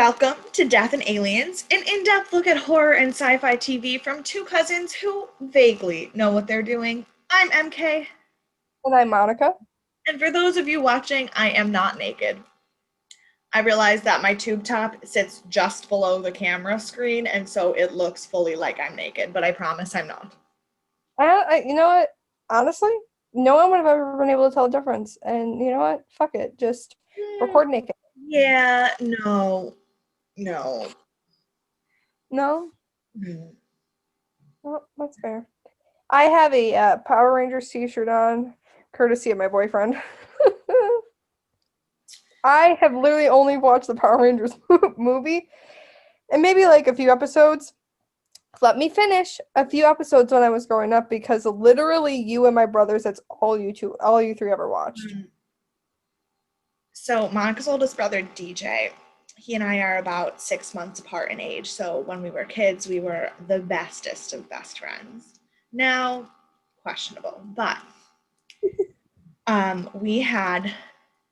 Welcome to Death and Aliens, an in-depth look at horror and sci-fi TV from two cousins who vaguely know what they're doing. I'm MK, And I'm Monica. and for those of you watching, I am not naked. I realize that my tube top sits just below the camera screen, and so it looks fully like I'm naked, but I promise I'm not. You know what? Honestly, no one would have ever been able to tell the difference. And you know what? Fuck it. Just record naked. Yeah, no, no. No? Mm. Well, that's fair. I have a Power Rangers t-shirt on, courtesy of my boyfriend. I have literally only watched the Power Rangers movie and maybe like a few episodes. Let me finish a few episodes when I was growing up because literally you and my brothers, that's all you three ever watched. So Monica's oldest brother, DJ, he and I are about 6 months apart in age. So when we were kids, we were the bestest of best friends. Now, questionable, but we had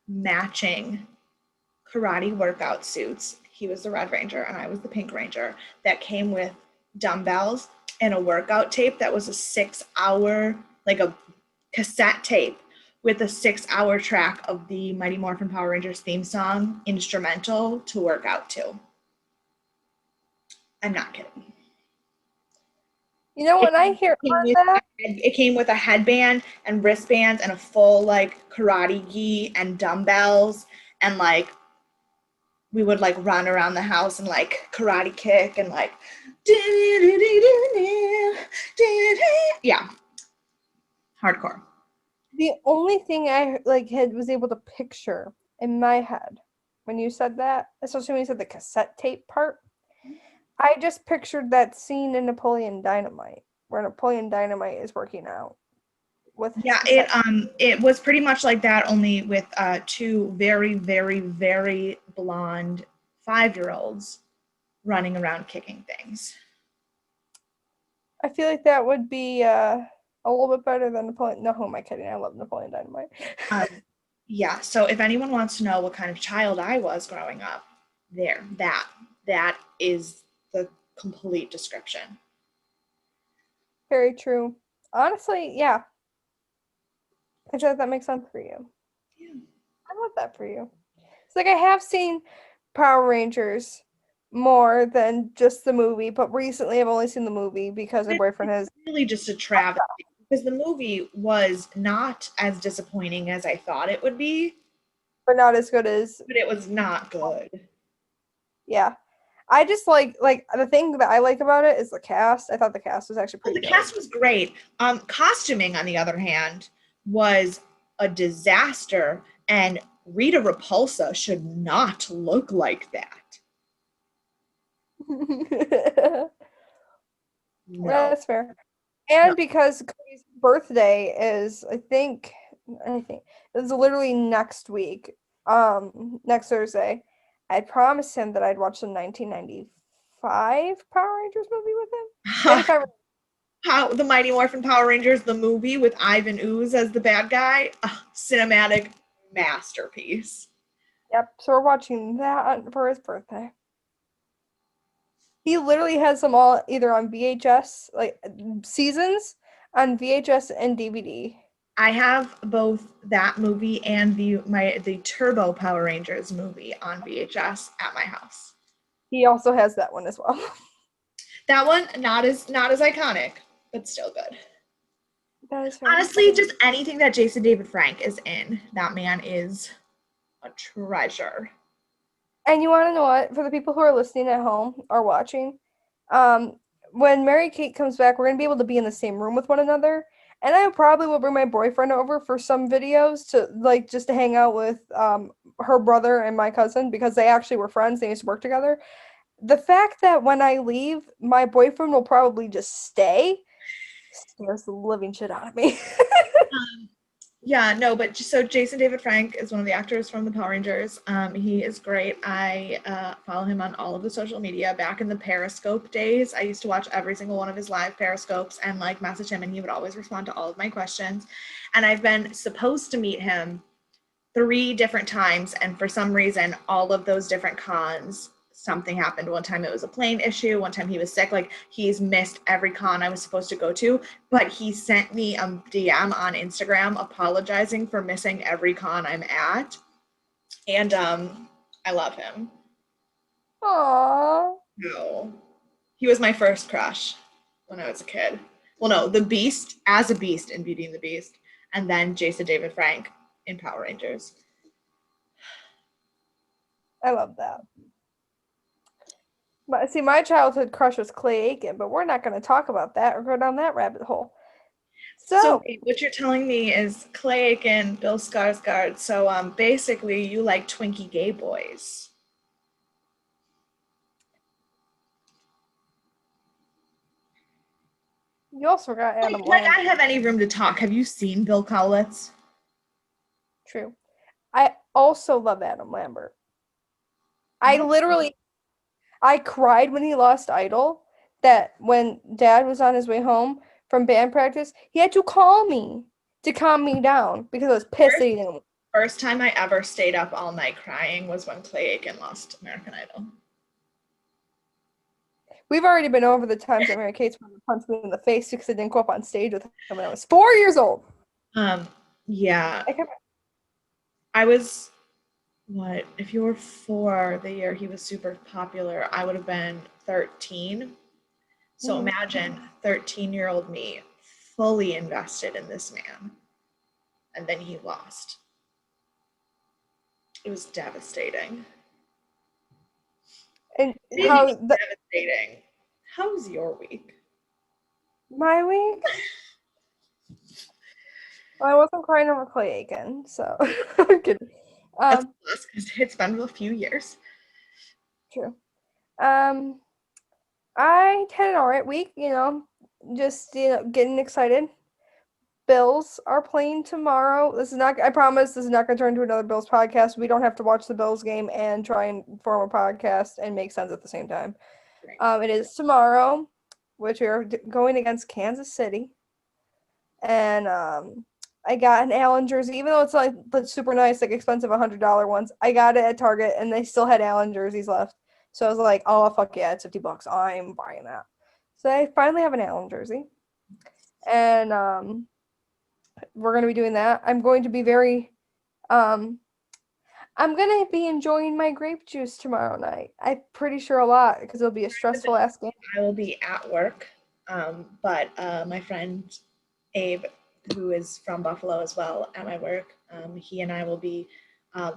matching karate workout suits. He was the Red Ranger and I was the Pink Ranger that came with dumbbells and a workout tape that was a 6 hour, like a cassette tape with a 6 hour track of the Mighty Morphin Power Rangers theme song instrumental to work out to. I'm not kidding. You know, when I hear that, It came with a headband and wristbands and a full like karate gi and dumbbells, and like we would like run around the house and like karate kick and like yeah, hardcore. the only thing I like had was able to picture in my head when you said that, especially when you said the cassette tape part, I just pictured that scene in Napoleon Dynamite where Napoleon Dynamite is working out with his Yeah, cassette. it was pretty much like that, only with two very, very, very blonde 5-year-olds running around kicking things. I feel like that would be a little bit better than Napoleon. No, who am I kidding? I love Napoleon Dynamite. Um, yeah, so if anyone wants to know what kind of child I was growing up, that is the complete description. Very true. Honestly, yeah. I feel like that makes sense for you. Yeah. I love that for you. It's like I have seen Power Rangers more than just the movie, but recently I've only seen the movie because my boyfriend It's has. really just a travesty because the movie was not as disappointing as I thought it would be, But not as good as. but it was not good. Yeah. I just like the thing that I like about it is the cast. I thought the cast was actually Oh, pretty the good. cast was great. Costuming, on the other hand, was a disaster, and Rita Repulsa should not look like that. No, That's fair. no. And because Cody's birthday is I think it's literally next week, next Thursday. I promised him that I'd watch the 1995 Power Rangers movie with him. 95. How the Mighty Morphin Power Rangers, the movie with Ivan Ooze as the bad guy, cinematic masterpiece. Yep. So we're watching that for his birthday. He literally has them all either on VHS, like seasons on VHS and DVD. I have both that movie and the Turbo Power Rangers movie on VHS at my house. He also has that one as well. That one not as iconic, but still good. That is fair. Honestly, just anything that Jason David Frank is in, that man is a treasure. And you want to know what? For the people who are listening at home or watching, um, when Mary Kate comes back, we're gonna be able to be in the same room with one another. And I probably will bring my boyfriend over for some videos to like just to hang out with her brother and my cousin because they actually were friends. They used to work together. The fact that when I leave, my boyfriend will probably just stay scares the living shit out of me. Um, yeah, no, but so Jason David Frank is one of the actors from the Power Rangers. He is great. I follow him on all of the social media. Back in the Periscope days, I used to watch every single one of his live Periscopes and like message him, and he would always respond to all of my questions. And I've been supposed to meet him 3 different times, and for some reason, all of those different cons something happened. One time it was a plane issue. One time he was sick. Like, he's missed every con I was supposed to go to, but he sent me a DM on Instagram apologizing for missing every con I'm at. And I love him. Aww. No. He was my first crush when I was a kid. Well, no, the Beast as a Beast in Beauty and the Beast, and then Jason David Frank in Power Rangers. I love that. But see, my childhood crush was Clay Aiken, but we're not going to talk about that or go down that rabbit hole. So what you're telling me is Clay Aiken, Bill Skarsgård. So basically, you like Twinkie gay boys. You also forgot Adam Like Lambert. I have any room to talk. Have you seen Bill Kaulitz? True. I also love Adam Lambert. I cried when he lost Idol. That when Dad was on his way home from band practice, he had to call me to calm me down because I was pissed that he didn't. First time I ever stayed up all night crying was when Clay Aiken lost American Idol. We've already been over the times that Mary Kate's wanted to punch me in the face because I didn't go up on stage with him when I was 4 years old. Yeah. I was, what, if you were 4 the year he was super popular, I would have been 13. So imagine 13-year-old me fully invested in this man. And then he lost. It was devastating. And how devastating. How was your week? My week? Well, I wasn't crying over Clay Aiken, so I'm kidding. That's because it's been a few years. True. I had an alright week, just getting excited. Bills are playing tomorrow. I promise this is not gonna turn into another Bills podcast. We don't have to watch the Bills game and try and form a podcast and make sense at the same time. Right. It is tomorrow, which we are going against Kansas City. And I got an Allen jersey, even though it's like the super nice, like expensive $100 ones. I got it at Target, and they still had Allen jerseys left. So I was like, "Oh fuck yeah, it's $50. I'm buying that." So I finally have an Allen jersey, and we're gonna be doing that. I'm going to be I'm gonna be enjoying my grape juice tomorrow night. I'm pretty sure a lot because it'll be a stressful ass game. I will be at work, but my friend Abe, who is from Buffalo as well, at my work, he and I will be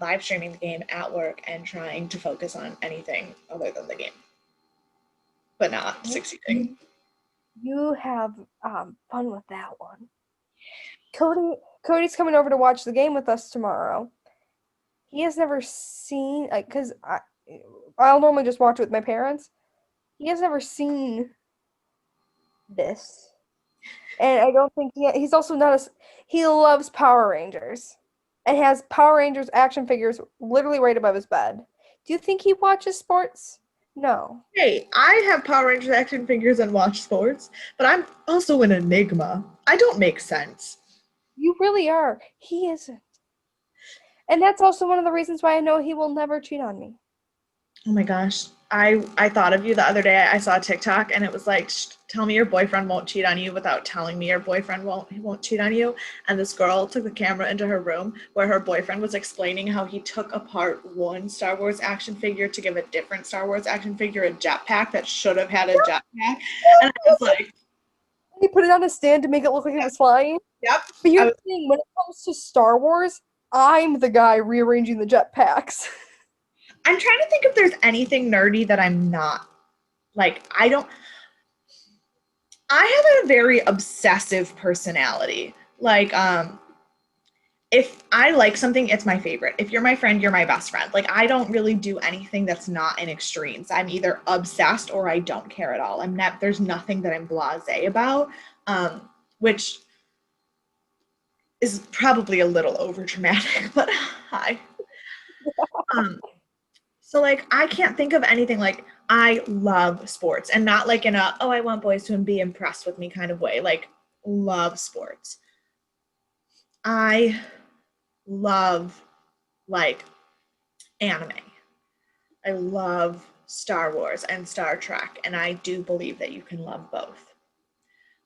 live streaming the game at work and trying to focus on anything other than the game, but not succeeding. You have fun with that one. Cody's coming over to watch the game with us tomorrow. He has never seen, like, because I'll normally just watch it with my parents. He has never seen this. And I don't think he's also not he loves Power Rangers and has Power Rangers action figures literally right above his bed. Do you think he watches sports? No. Hey, I have Power Rangers action figures and watch sports, but I'm also an enigma. I don't make sense. You really are. He isn't. And that's also one of the reasons why I know he will never cheat on me. Oh my gosh. I thought of you the other day. I saw a TikTok and it was like, tell me your boyfriend won't cheat on you without telling me your boyfriend won't cheat on you. And this girl took the camera into her room where her boyfriend was explaining how he took apart one Star Wars action figure to give a different Star Wars action figure a jetpack that should have had a jetpack. And I was like, he put it on a stand to make it look like it was flying. Yep. But here's the thing, when it comes to Star Wars, I'm the guy rearranging the jetpacks. I'm trying to think if there's anything nerdy that I'm not. Like, I have a very obsessive personality. Like, if I like something, it's my favorite. If you're my friend, you're my best friend. Like, I don't really do anything that's not in extremes. I'm either obsessed or I don't care at all. There's nothing that I'm blasé about, which is probably a little over dramatic, but hi. So, like, I can't think of anything. Like, I love sports, and not like in a, oh, I want boys to be impressed with me kind of way. Like, love sports. I love, like, anime. I love Star Wars and Star Trek, and I do believe that you can love both.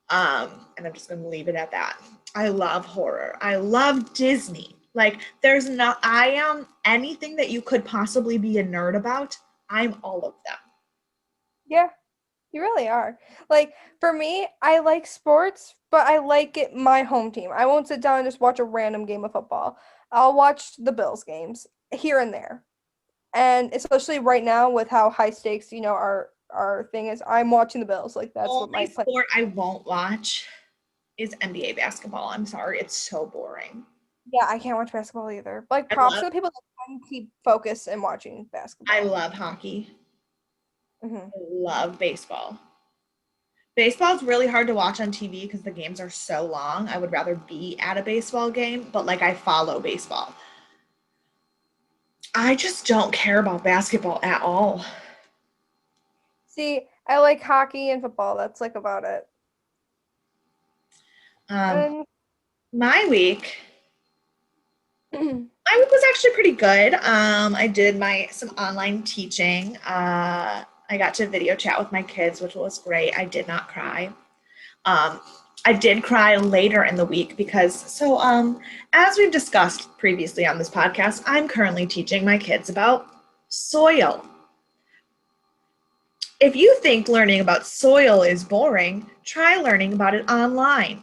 And I'm just going to leave it at that. I love horror. I love Disney. Like, there's not, I am anything that you could possibly be a nerd about. I'm all of them. Yeah, you really are. Like, for me, I like sports, but I like it my home team. I won't sit down and just watch a random game of football. I'll watch the Bills games here and there. And especially right now with how high stakes, our thing is, I'm watching the Bills. Like that's what Only my plan. sport I won't watch is NBA basketball. I'm sorry, it's so boring. Yeah, I can't watch basketball either. Like I props love to the people that can keep focused and watching I basketball. love hockey. Hmm. I love baseball. Baseball's really hard to watch on TV because the games are so long. I would rather be at a baseball game, but like I follow baseball. I just don't care about basketball at all. See, I like hockey and football. That's like about it. Um, And my week, my week was actually pretty good. I did my some online teaching. I got to video chat with my kids, which was great. I did not cry. Um, I did cry later in the week because, as we've discussed previously on this podcast, I'm currently teaching my kids about soil. If you think learning about soil is boring, try learning about it online.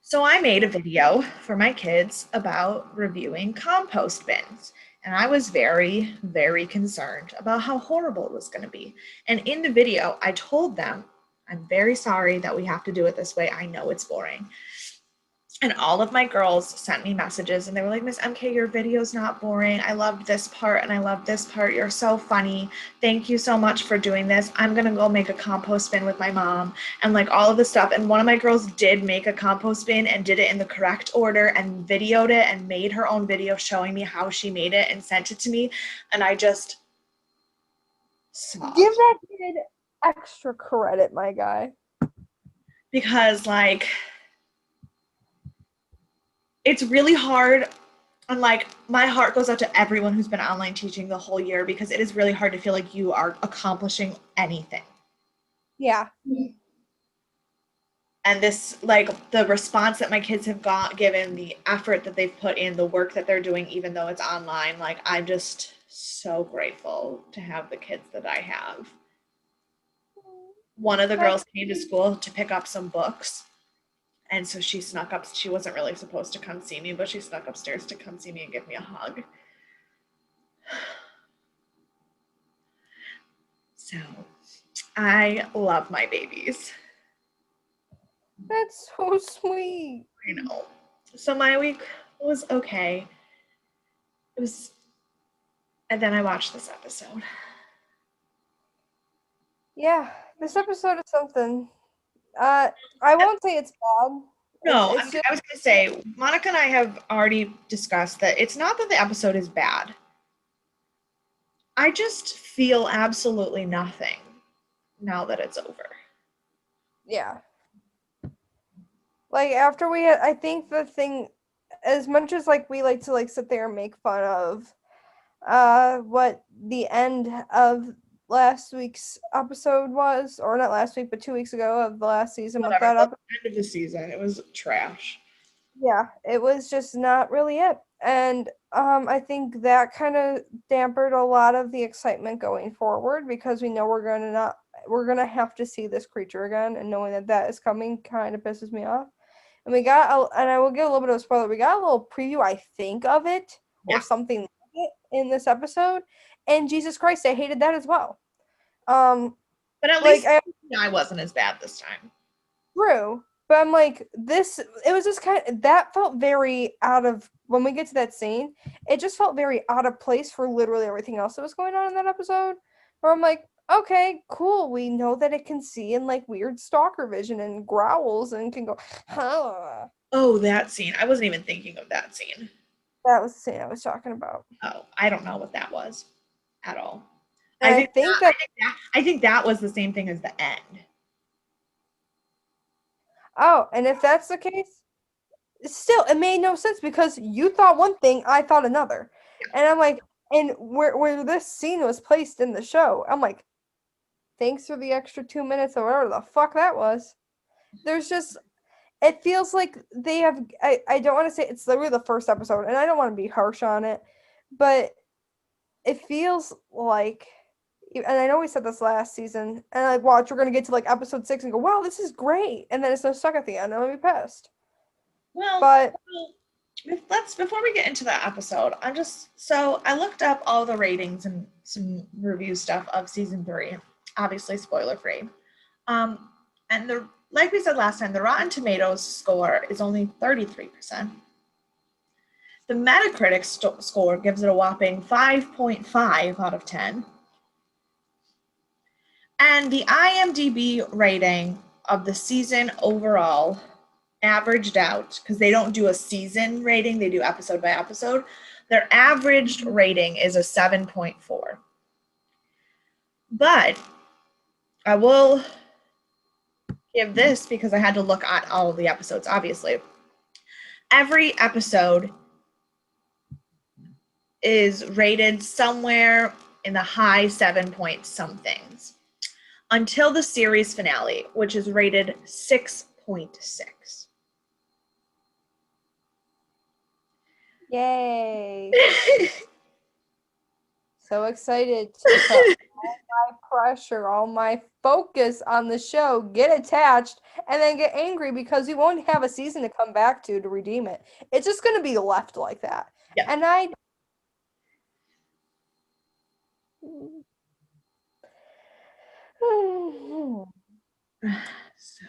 So I made a video for my kids about reviewing compost bins. And I was very, very concerned about how horrible it was going to be. And in the video, I told them, I'm very sorry that we have to do it this way. I know it's boring. And all of my girls sent me messages and they were like, Miss MK, your video's not boring. I loved this part and I love this part. You're so funny. Thank you so much for doing this. I'm going to go make a compost bin with my mom and like all of this stuff. And one of my girls did make a compost bin and did it in the correct order and videoed it and made her own video showing me how she made it and sent it to me. And I just give sobbed that kid extra credit, my guy. because like, it's really hard. And like my heart goes out to everyone who's been online teaching the whole year because it is really hard to feel like you are accomplishing anything. Yeah. And this, like the response that my kids have got, given the effort that they've put in, the work that they're doing, even though it's online, like I'm just so grateful to have the kids that I have. One of the That's girls came to school to pick up some books. And so she snuck up. She wasn't really supposed to come see me, but she snuck upstairs to come see me and give me a hug. So I love my babies. that's so sweet. I know. So my week was okay. It was, and then I watched this episode. Yeah, this episode is something. I won't say it's bad. It's No, it's just I was going to say, Monica and I have already discussed that it's not that the episode is bad. I just feel absolutely nothing now that it's over. yeah. Like after I think the thing, as much as like we like to like sit there and make fun of, what the end of last week's episode was, or not last week, but 2 weeks ago of the last season with Whatever. that The episode. end of the season, it was trash. Yeah, it was just not really it. And I think that kind of dampened a lot of the excitement going forward because we know we're gonna have to see this creature again, and knowing that that is coming kind of pisses me off. And and I will give a little bit of a spoiler. We got a little preview, I think, of it or Yeah. something like it in this episode, and Jesus Christ, I hated that as well. Um, But at like least I I wasn't as bad this time. True. But I'm like, this, it was just that felt very out of, when we get to that scene, it just felt very out of place for literally everything else that was going on in that episode. Where I'm like, okay, cool. We know that it can see in like weird stalker vision and growls and can go, huh. Oh, that scene. I wasn't even thinking of that scene. That was the scene I was talking about. Oh, I don't know what that was at all. And I think that, I think that was the same thing as the end. oh, and if that's the case, still, it made no sense because you thought one thing, I thought another. And I'm like, And where this scene was placed in the show, I'm like, thanks for the extra 2 minutes or whatever the fuck that was. There's just it feels like they have I don't want to say it's literally the first episode, and I don't want to be harsh on it, but it feels like and I know we said this last season, and like watch, we're gonna get to like episode 6 and go, wow, this is great, and then it's no stuck at the end, and I'll be pissed. Well, But let's before we get into that episode, I looked up all the ratings and some review stuff of season 3, obviously spoiler free. And the like we said last time, the Rotten Tomatoes score is only 33%. The Metacritic score gives it a whopping 5.5 out of 10. And the IMDb rating of the season overall averaged out, because they don't do a season rating, they do episode by episode. Their averaged rating is a 7.4. But I will give this, because I had to look at all of the episodes, obviously. Every episode is rated somewhere in the high 7 point somethings until the series finale, which is rated 6.6. yay. So excited to put all my pressure, all my focus on the show, get attached, and then get angry because we won't have a season to come back to redeem it. It's just going to be left like that. Yeah. And I So,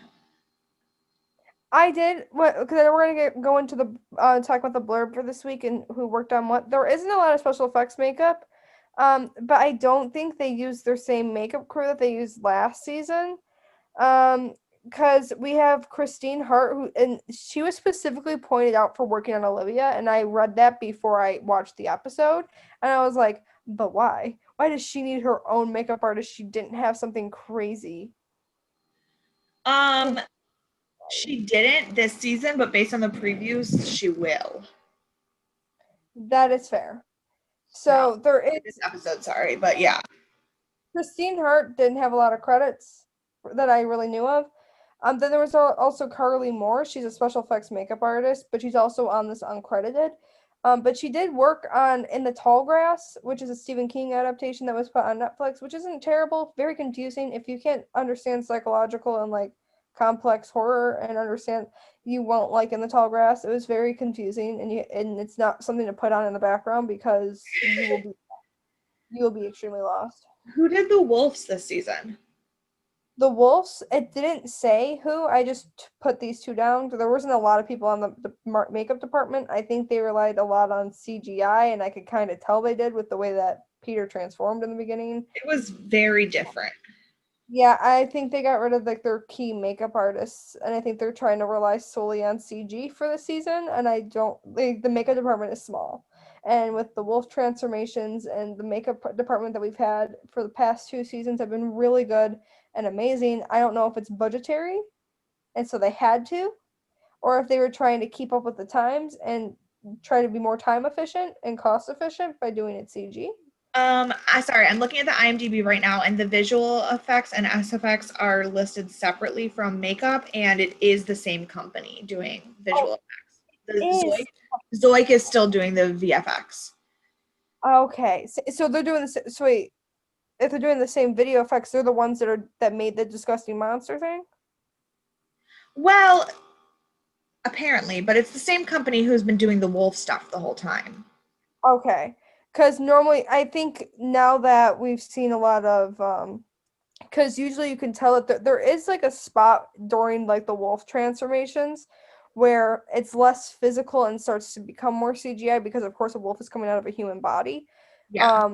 I did what because we're gonna go into the talk about the blurb for this week and who worked on what. There isn't a lot of special effects makeup, but I don't think they used their same makeup crew that they used last season. Because we have Christine Hart, who and she was specifically pointed out for working on Olivia, and I read that before I watched the episode, and I was like, but why? Why does she need her own makeup artist? She didn't have something crazy. she didn't this season, but based on the previews, she will. That is fair. So, So there is this episode, sorry, but yeah. Christine Hart didn't have a lot of credits that I really knew of. Then there was also Carly Moore. She's a special effects makeup artist, but she's also on this uncredited. But she did work on In the Tall Grass, which is a Stephen King adaptation that was put on Netflix, which isn't terrible, very confusing. If you can't understand psychological and like complex horror and understand, you won't like In the Tall Grass. It was very confusing, and it's not something to put on in the background because you will be extremely lost. Who did the Wolves this season? The Wolves, it didn't say who. I just put these two down. There wasn't a lot of people on the makeup department. I think they relied a lot on CGI, and I could kind of tell they did with the way that Peter transformed in the beginning. It was very different. Yeah, I think they got rid of like their key makeup artists, and I think they're trying to rely solely on CG for the season. And I don't like the makeup department is small, and with the wolf transformations and the makeup department that we've had for the past 2 seasons have been really good and amazing. I don't know if it's budgetary, and so they had to, or if they were trying to keep up with the times and try to be more time efficient and cost efficient by doing it CG. I'm looking at the IMDb right now, and the visual effects and SFX are listed separately from makeup, and it is the same company doing visual effects. The Zoic is still doing the VFX. Okay, so they're doing this. So wait, if they're doing the same video effects, they're the ones that made the disgusting monster thing. Well, apparently, but it's the same company who's been doing the wolf stuff the whole time. Okay, because normally I think now that we've seen a lot of because usually you can tell that there is like a spot during like the wolf transformations where it's less physical and starts to become more CGI because of course a wolf is coming out of a human body. Yeah.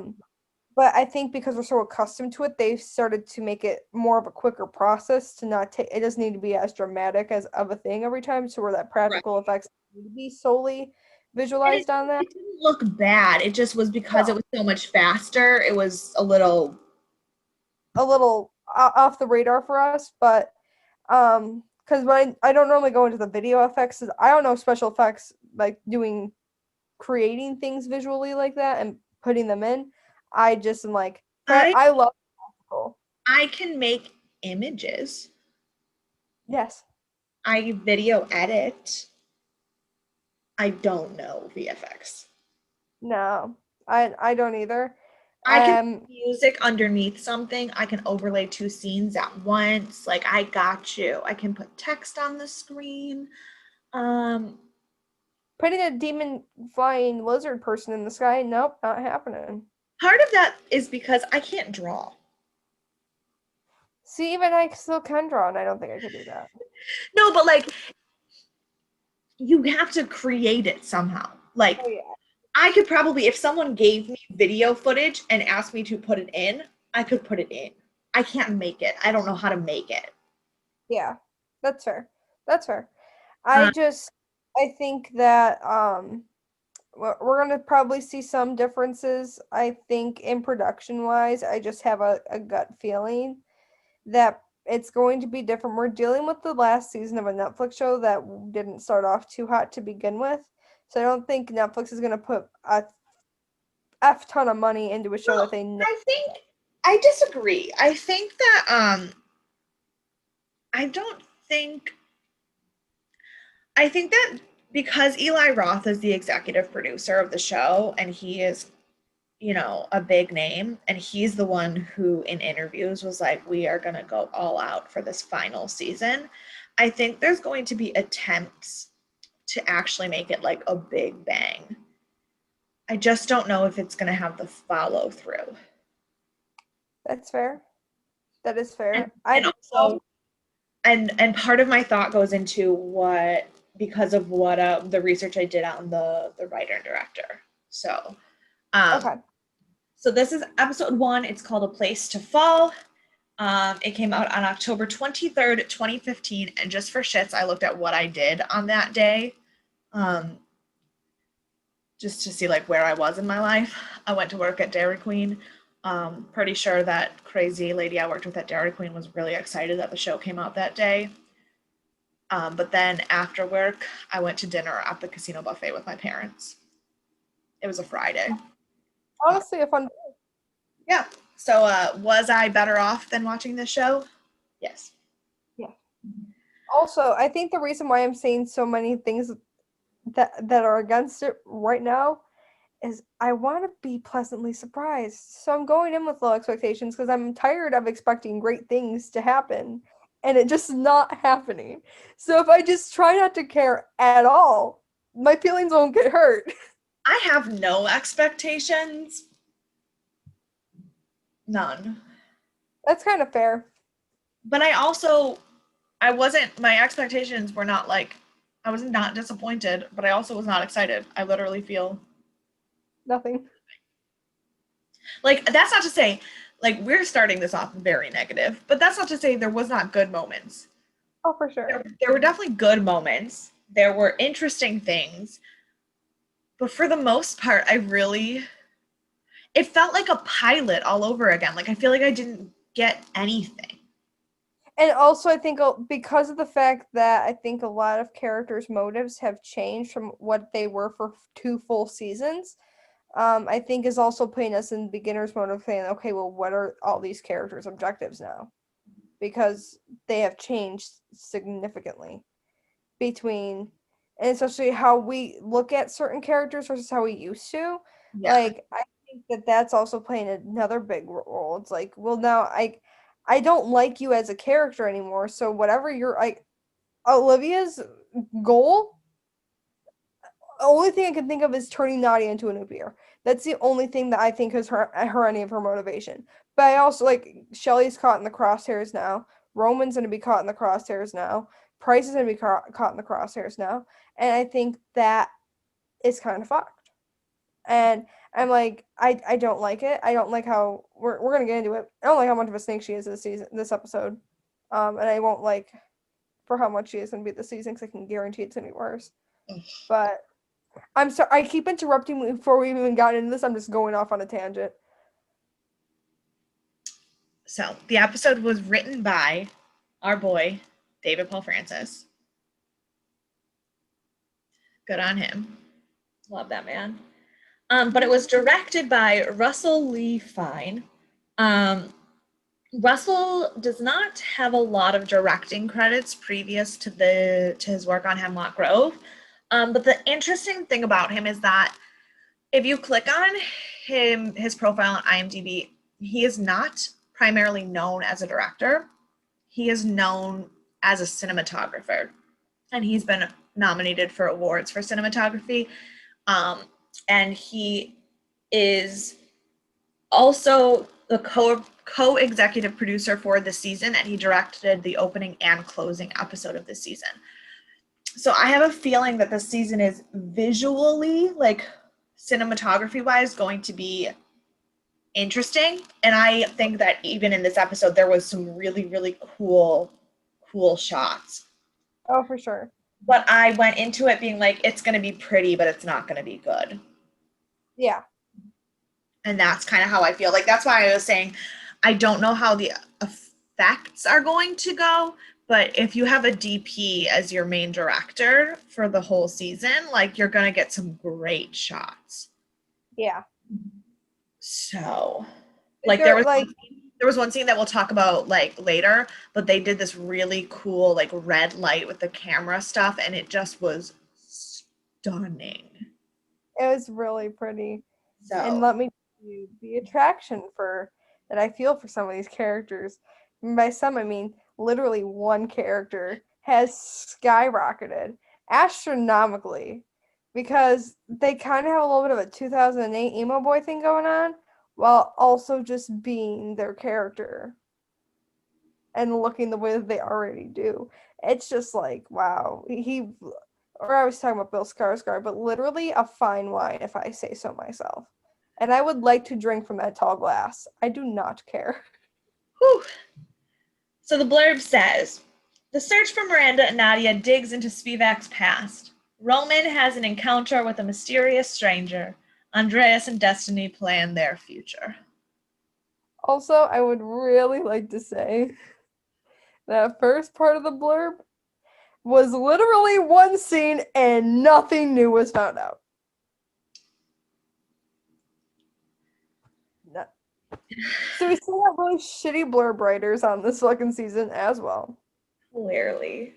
But I think because we're so accustomed to it, they've started to make it more of a quicker process to not take it doesn't need to be as dramatic as of a thing every time, so where that practical effects need to be solely visualized on that. It didn't look bad. It just was because it was so much faster. It was a little off the radar for us, but because when I don't normally go into the video effects, I don't know special effects like doing creating things visually like that and putting them in. I just am like, I I love practical. I can make images. Yes. I video edit. I don't know VFX. No. I don't either. I can put music underneath something. I can overlay two scenes at once. Like I got you. I can put text on the screen. Um, Putting a demon flying lizard person in the sky, nope, not happening. Part of that is because I can't draw. See, even I still can draw, and I don't think I could do that. No, but like you have to create it somehow. Like Oh yeah. I could probably, if someone gave me video footage and asked me to put it in, I could put it in. I can't make it. I don't know how to make it. Yeah. That's fair. That's fair. Uh, I think that we're gonna probably see some differences. I think in production wise, I just have a gut feeling that it's going to be different. We're dealing with the last season of a Netflix show that didn't start off too hot to begin with. So I don't think Netflix is gonna put a F ton of money into a show that well, they know. I think I disagree. I think that I don't think I think that because Eli Roth is the executive producer of the show and he is, a big name, and he's the one who in interviews was like, we are going to go all out for this final season. I think there's going to be attempts to actually make it like a big bang. I just don't know if it's going to have the follow through. That's fair. That is And, fair. I and just also, and part of my thought goes into what, because of what the research I did on the writer and director. So, um, okay. so this is episode 1. It's called A Place to Fall. It came out on October 23rd, 2015. And just for shits, I looked at what I did on that day, just to see like where I was in my life. I went to work at Dairy Queen. Pretty sure that crazy lady I worked with at Dairy Queen was really excited that the show came out that day. But then after work, I went to dinner at the casino buffet with my parents. It was a Friday. Honestly, a fun. Yeah. So was I better off than watching this show? Yes. Yeah. Also, I think the reason why I'm saying so many things that are against it right now is I want to be pleasantly surprised. So I'm going in with low expectations because I'm tired of expecting great things to happen and it just not happening. So if I just try not to care at all, my feelings won't get hurt. I have no expectations. None. That's kind of fair. But my expectations were not like, I was not disappointed, but I also was not excited. I literally feel Nothing. like, that's not to say, like, we're starting this off very negative, but that's not to say there was not good moments. Oh, for sure. There were definitely good moments. There were interesting things. But for the most part, it felt like a pilot all over again. Like, I feel like I didn't get anything. And also, I think because of the fact that I think a lot of characters' motives have changed from what they were for 2 full seasons, I think is also putting us in beginner's mode of saying, okay, well, what are all these characters' objectives now? Because they have changed significantly between, and especially how we look at certain characters versus how we used to. Yeah. Like, I think that that's also playing another big role. It's like, well, now I don't like you as a character anymore. So whatever you're like, Olivia's goal, the only thing I can think of is turning Nadia into a nuclear. That's the only thing that I think is her any of her motivation. But I also like Shelly's caught in the crosshairs now. Roman's gonna be caught in the crosshairs now. Price is gonna be caught in the crosshairs now, and I think that is kind of fucked. And I'm like, I don't like it. I don't like how we're gonna get into it. I don't like how much of a snake she is this episode. And I won't like for how much she is gonna be this season because I can guarantee it's gonna be worse. But I'm sorry, I keep interrupting before we even got into this. I'm just going off on a tangent. So the episode was written by our boy, David Paul Francis. Good on him. Love that man. But it was directed by Russell Lee Fine. Um, Russell does not have a lot of directing credits previous to his work on Hemlock Grove. But the interesting thing about him is that if you click on his profile on IMDb, he is not primarily known as a director. He is known as a cinematographer, and he's been nominated for awards for cinematography. Um, and he is also the co-executive producer for the season, and he directed the opening and closing episode of the season. So I have a feeling that this season is visually, like cinematography wise, going to be interesting. And I think that even in this episode, there was some really, really cool shots. Oh, for sure. But I went into it being like, it's going to be pretty, but it's not going to be good. Yeah. And that's kind of how I feel. Like, that's why I was saying, I don't know how the effects are going to go, but if you have a DP as your main director for the whole season, like, you're going to get some great shots. Yeah. So, like, there was one scene that we'll talk about like later, but they did this really cool like red light with the camera stuff, and it just was stunning. It was really pretty. And So let me tell you, the attraction for that I feel for some of these characters, and by some I mean literally one character, has skyrocketed astronomically because they kind of have a little bit of a 2008 emo boy thing going on while also just being their character and looking the way that they already do. It's just like, wow. Or I was talking about Bill Skarsgård, but literally a fine wine, if I say so myself. And I would like to drink from that tall glass. I do not care. whew. So the blurb says, the search for Miranda and Nadia digs into Spivak's past. Roman has an encounter with a mysterious stranger. Andreas and Destiny plan their future. Also, I would really like to say that first part of the blurb was literally one scene and nothing new was found out. No. So we still have really shitty blurb writers on this fucking season as well. Clearly.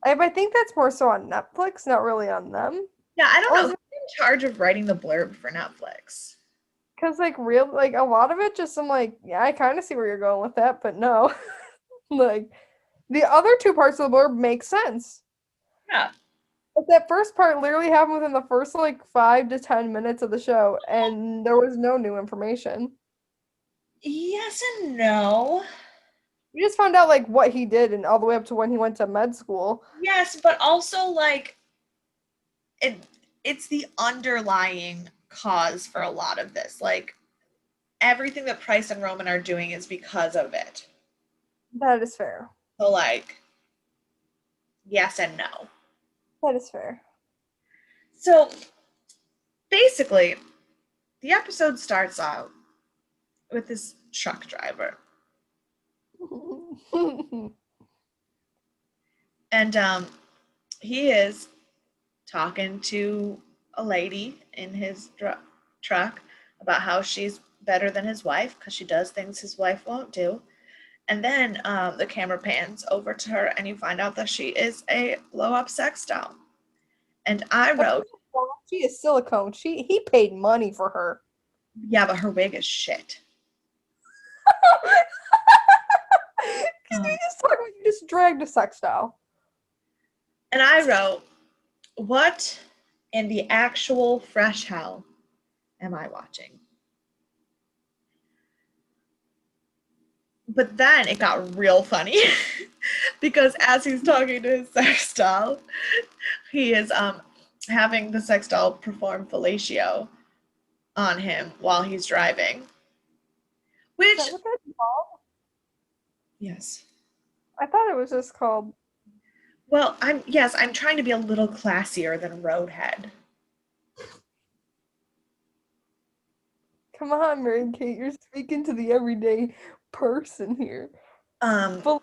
I think that's more so on Netflix, not really on them. Yeah, I don't Or know is who's it in charge of writing the blurb for Netflix. because like a lot of it just I'm like, yeah, I kind of see where you're going with that, but no. Like the other two parts of the blurb make sense. Yeah. But that first part literally happened within the first like 5 to 10 minutes of the show, and there was no new information. Yes and no. We just found out like what he did and all the way up to when he went to med school. Yes, but also like it it's the underlying cause for a lot of this. Like everything that Price and Roman are doing is because of it. That is fair. So like yes and no. That is fair. So basically, the episode starts out with this truck driver. And he is talking to a lady in his truck about how she's better than his wife because she does things his wife won't do. And then the camera pans over to her, and you find out that she is a blow-up sex doll. And I wrote, She is silicone. He paid money for her. yeah, but her wig is shit. Because you just talk about you just dragged a sex doll. And I wrote, what in the actual fresh hell am I watching? But then it got real funny because as he's talking to his sex doll, he is having the sex doll perform fellatio on him while he's driving. Which, Is that what that's called? yes. I thought it was just called. Well, I'm trying to be a little classier than Roadhead. Come on, Mary Kate, you're speaking to the everyday person here. Felicio,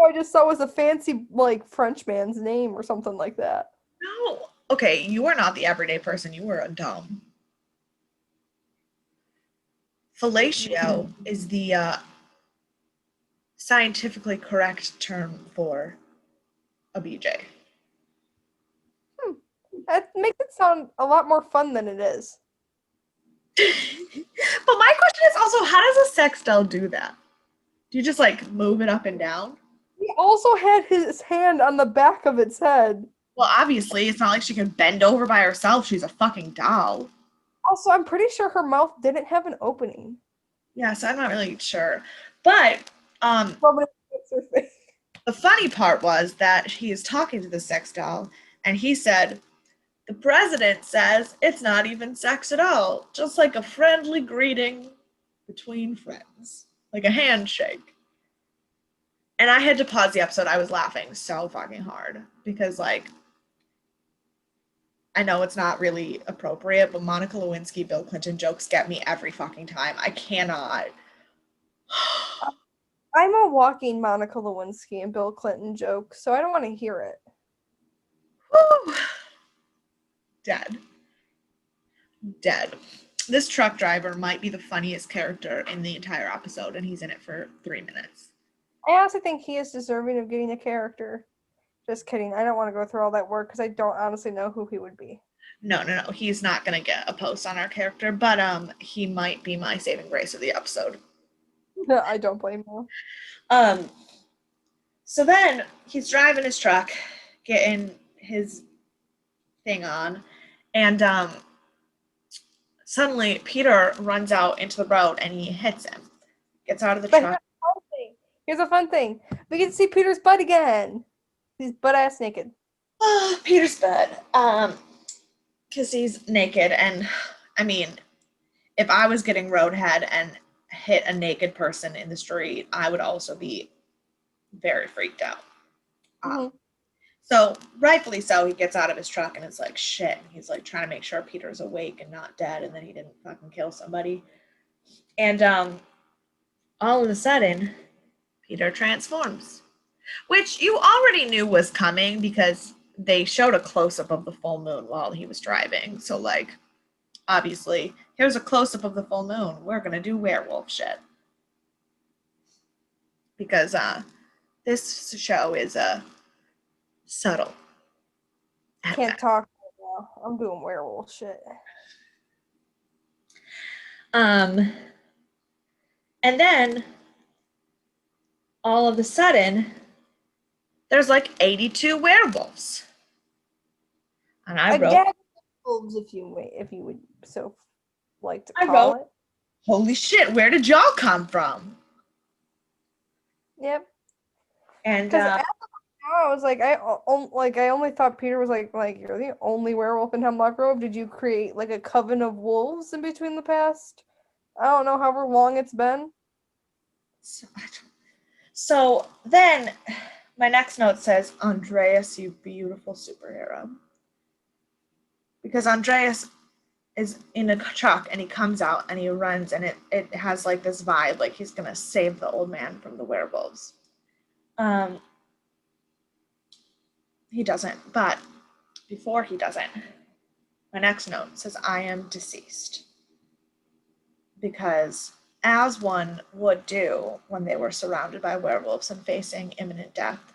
I just saw was a fancy like Frenchman's name or something like that. No. Okay, you are not the everyday person. You are a dumb. Fellatio is the scientifically correct term for a BJ. That makes it sound a lot more fun than it is. But my question is also, how does a sex doll do that? Do you just like move it up and down? He also had his hand on the back of its head. Well, obviously, it's not like she can bend over by herself. She's a fucking doll. Also, I'm pretty sure her mouth didn't have an opening. Yeah, so I'm not really sure. But The funny part was that he is talking to the sex doll, and he said, "The president says it's not even sex at all, just like a friendly greeting between friends, like a handshake." And I had to pause the episode. I was laughing so fucking hard because, like, I know it's not really appropriate, but Monica Lewinsky, Bill Clinton jokes get me every fucking time. I cannot. I'm a walking Monica Lewinsky and Bill Clinton joke, so I don't want to hear it. Woo. Dead. This truck driver might be the funniest character in the entire episode, and he's in it for 3 minutes. I honestly think he is deserving of getting a character. Just kidding. I don't want to go through all that work because I don't honestly know who he would be. No. He's not going to get a post on our character, but he might be my saving grace of the episode. No, I don't blame you. So then he's driving his truck, getting his thing on, and suddenly Peter runs out into the road and he hits him. Gets out of the truck. Here's a fun thing. We get to see Peter's butt again. He's butt-ass naked. Oh, Peter's butt. Because he's naked, and I mean, if I was getting roadhead and hit a naked person in the street, I would also be very freaked out. So rightfully so, he gets out of his truck and it's like, shit. He's like trying to make sure Peter's awake and not dead and that he didn't fucking kill somebody. And all of a sudden, Peter transforms, which you already knew was coming because they showed a close-up of the full moon while he was driving. So, like, obviously, here's a close-up of the full moon. We're going to do werewolf shit. Because this show is subtle. Can't talk right now. I'm doing werewolf shit. And then, all of a sudden, there's like 82 werewolves. And I wrote, wolves, if you would so like to call call it. Holy shit, where did y'all come from? Yep. And I was like, I only thought Peter was like you're the only werewolf in Hemlock Grove. Did you create like a coven of wolves in between the past? I don't know, however long it's been. So then my next note says, Andreas, you beautiful superhero. Because Andreas is in a truck and he comes out and he runs and it has like this vibe, like he's going to save the old man from the werewolves. He doesn't, but before he doesn't, my next note says, I am deceased. Because as one would do when they were surrounded by werewolves and facing imminent death,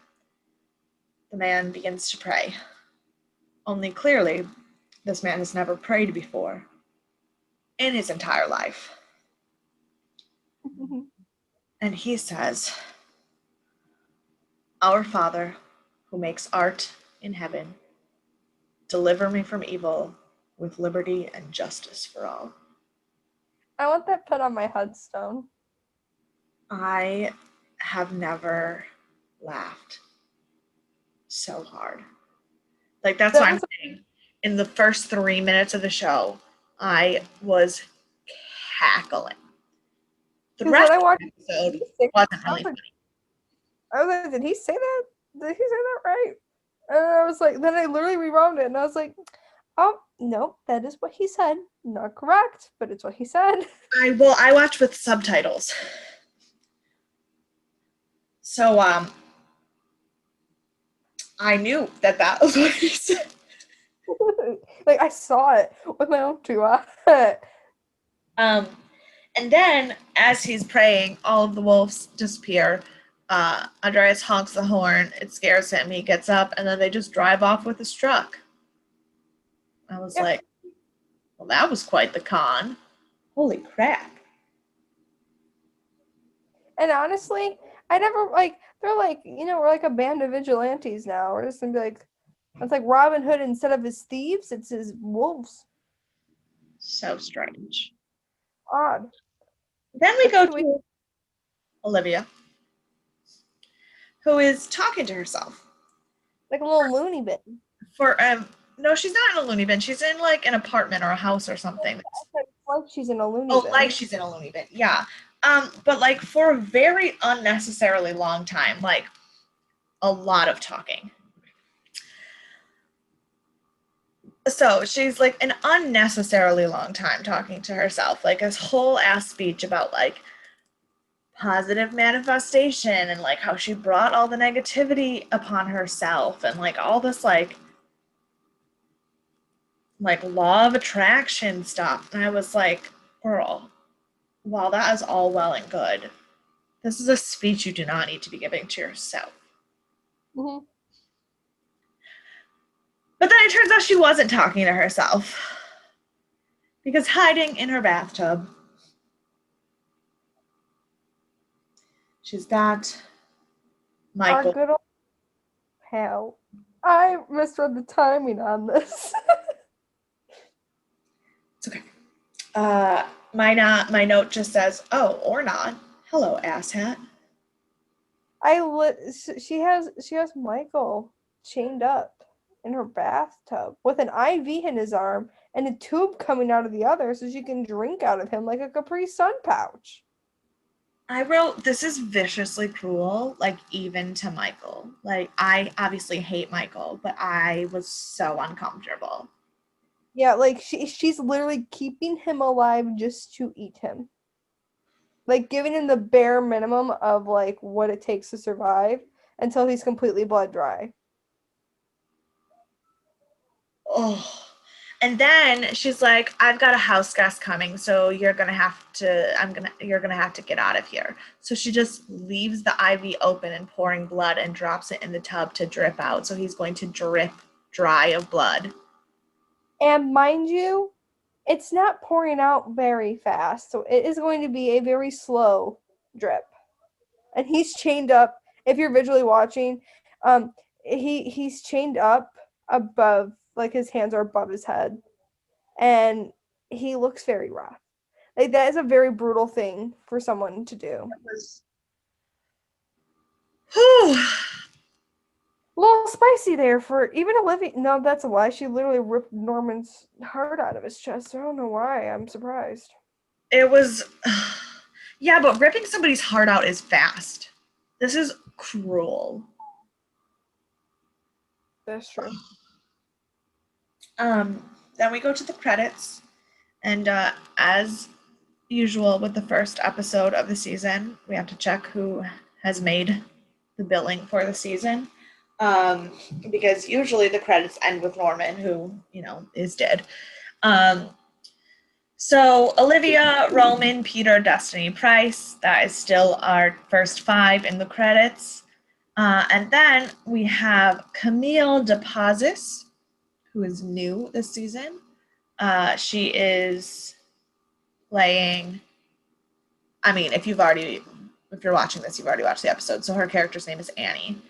the man begins to pray. Only clearly, this man has never prayed before in his entire life. And he says, Our Father, who makes art in heaven, deliver me from evil with liberty and justice for all. I want that put on my headstone. I have never laughed so hard. Like, that's what I'm saying. In the first 3 minutes of the show, I was cackling. The rest of the episode wasn't really funny. I was like, did he say that? Did he say that right? And I was like, then I literally rewound it and I was like, oh, no, that is what he said. Not correct, but it's what he said. I watched with subtitles. So, I knew that was what he said. Like, I saw it with my own 2 eyes. And then, as he's praying, all of the wolves disappear. Andreas honks the horn. It scares him. He gets up, and then they just drive off with his truck. I was Yeah. like, well, that was quite the con. Holy crap. And honestly, I never like they're like, we're like a band of vigilantes now. We're just gonna be like it's like Robin Hood instead of his thieves, it's his wolves. So strange. Odd. Then we But go can we to Olivia, who is talking to herself. like a little loony bin? For no, she's not in a loony bin. She's in like an apartment or a house or something. It's like she's in a loony Oh, bin. like she's in a loony bin. Yeah. But like for a very unnecessarily long time, like a lot of talking. So she's like an unnecessarily long time talking to herself, like this whole ass speech about like positive manifestation and like how she brought all the negativity upon herself and like all this like law of attraction stuff. And I was like, girl, while that is all well and good, this is a speech you do not need to be giving to yourself. Mm-hmm. But then it turns out she wasn't talking to herself because hiding in her bathtub, she's got Our Michael. good old pal. I misread the timing on this. It's okay. My note just says, "Oh, or not. Hello, asshat." She has Michael chained up in her bathtub with an IV in his arm and a tube coming out of the other so she can drink out of him like a Capri Sun pouch. I wrote, "This is viciously cruel, like even to Michael." Like I obviously hate Michael, but I was so uncomfortable. Yeah, like she's literally keeping him alive just to eat him. Like giving him the bare minimum of like what it takes to survive until he's completely blood dry. Oh. And then she's like, "I've got a house guest coming, so you're gonna have to get out of here." So she just leaves the IV open and pouring blood and drops it in the tub to drip out. So he's going to drip dry of blood. And mind you, it's not pouring out very fast, so it is going to be a very slow drip. And he's chained up. If you're visually watching, he's chained up above, like his hands are above his head, and he looks very rough. Like that is a very brutal thing for someone to do. It was, whew. A little spicy there for even Olivia. No, that's a lie. She literally ripped Norman's heart out of his chest. I don't know why. I'm surprised. It was, yeah, but ripping somebody's heart out is fast. This is cruel. That's true. Then we go to the credits, and as usual with the first episode of the season, we have to check who has made the billing for the season. Because usually the credits end with Norman, who, is dead. So Olivia, Roman, Peter, Destiny, Price, that is still our first 5 in the credits. And then we have Camille DePazis, who is new this season. She is playing, if you're watching this, you've already watched the episode. So her character's name is Annie,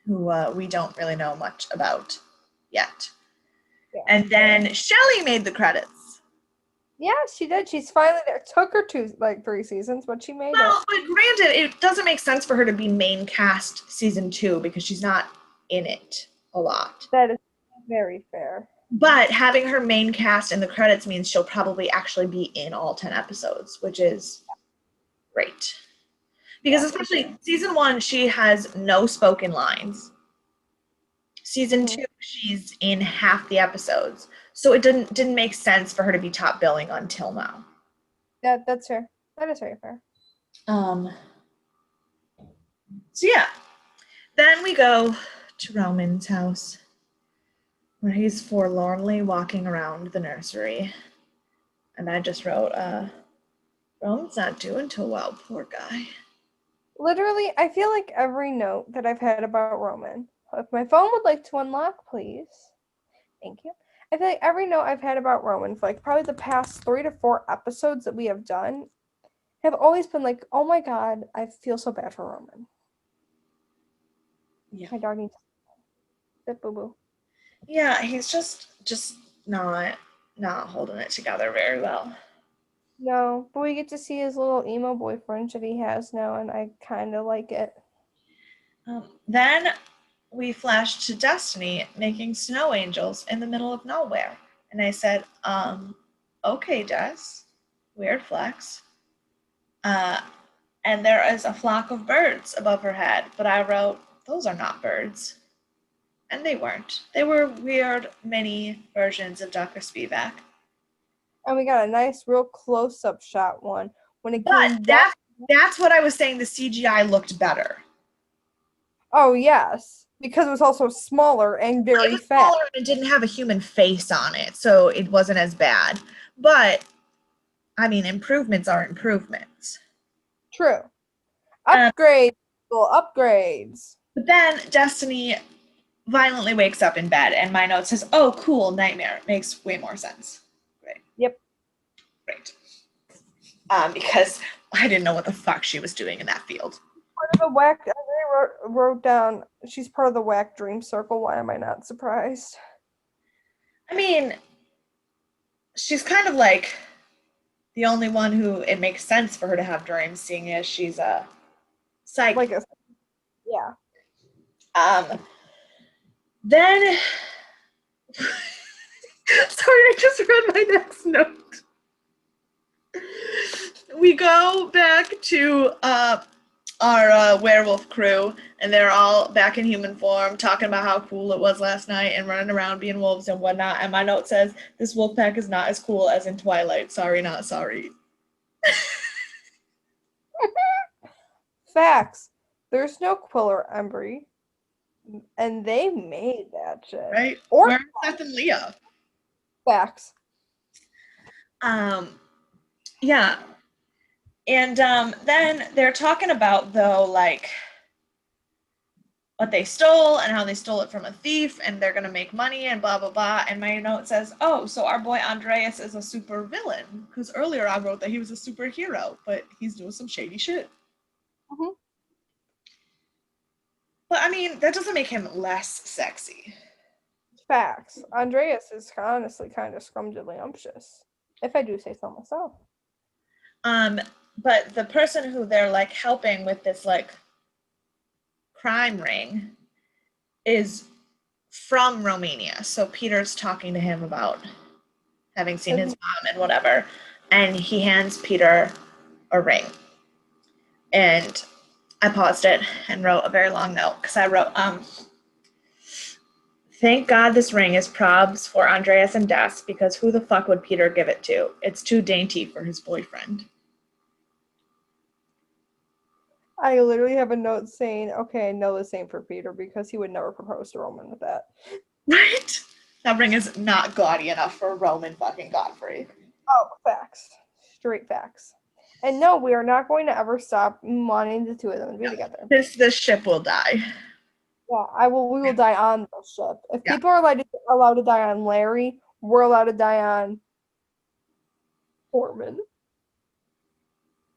who we don't really know much about yet. Yeah. And then Shelley made the credits. Yeah, she did. She's finally there. It took her 3 seasons, but she made it. Well, but granted, it doesn't make sense for her to be main cast season 2 because she's not in it a lot. That is very fair. But having her main cast in the credits means she'll probably actually be in all 10 episodes, which is great. Because especially season 1, she has no spoken lines. Season 2, she's in half the episodes. So it didn't make sense for her to be top billing until now. That's fair. That is very fair. So yeah. Then we go to Roman's house, where he's forlornly walking around the nursery. And I just wrote, Roman's not doing too well, poor guy. Literally, I feel like every note that I've had about Roman. If my phone would like to unlock, please. Thank you. I feel like every note I've had about Roman for like probably the past 3 to 4 episodes that we have done have always been like, oh my god, I feel so bad for Roman. Yeah. My dog needs sit boo boo. Yeah, he's just not holding it together very well. No, but we get to see his little emo boyfriend that he has now, and I kind of like it. Then we flashed to Destiny making snow angels in the middle of nowhere. And I said, okay, Des, weird flex. And there is a flock of birds above her head, but I wrote, those are not birds. And they weren't. They were weird mini versions of Dr. Spivak. And we got a nice, real close-up shot one when it But came down. that's what I was saying. The CGI looked better. Oh yes, because it was also smaller and very fast. Smaller and it didn't have a human face on it, so it wasn't as bad. But I mean, improvements are improvements. True. Upgrades. Upgrades. But then Destiny violently wakes up in bed, and my note says, "Oh, cool, nightmare." It makes way more sense. Right. Yep. Right. Because I didn't know what the fuck she was doing in that field. Part of the whack. I wrote down. She's part of the whack dream circle. Why am I not surprised? I mean, she's kind of like the only one who it makes sense for her to have dreams, seeing as she's a psychic. Yeah. Then, sorry, I just read my next note. We go back to our werewolf crew, and they're all back in human form, talking about how cool it was last night and running around being wolves and whatnot. And my note says, this wolf pack is not as cool as in Twilight. Sorry, not sorry. Facts. There's no Quill or Embry. And they made that shit. Right? Or where's Seth and Leah? Facts. Yeah. And then they're talking about, though, like, what they stole and how they stole it from a thief and they're going to make money and blah, blah, blah. And my note says, oh, so our boy Andreas is a super villain. Because earlier I wrote that he was a superhero, but he's doing some shady shit. Mm-hmm. But, I mean, that doesn't make him less sexy. Facts. Andreas is honestly kind of scrumdiddlyumptious, if I do say so myself. But the person who they're, like, helping with this, like, crime ring is from Romania. So Peter's talking to him about having seen his mom and whatever. And he hands Peter a ring. And I paused it and wrote a very long note because I wrote, thank God this ring is probs for Andreas and Des because who the fuck would Peter give it to? It's too dainty for his boyfriend. I literally have a note saying, okay, I know this ain't for Peter because he would never propose to Roman with that. Right? That ring is not gaudy enough for Roman fucking Godfrey. Oh, facts. Straight facts. And no, we are not going to ever stop wanting the two of them to be together. This ship will die. Yeah, we will die on the ship. If people are allowed to die on Larry, we're allowed to die on Foreman.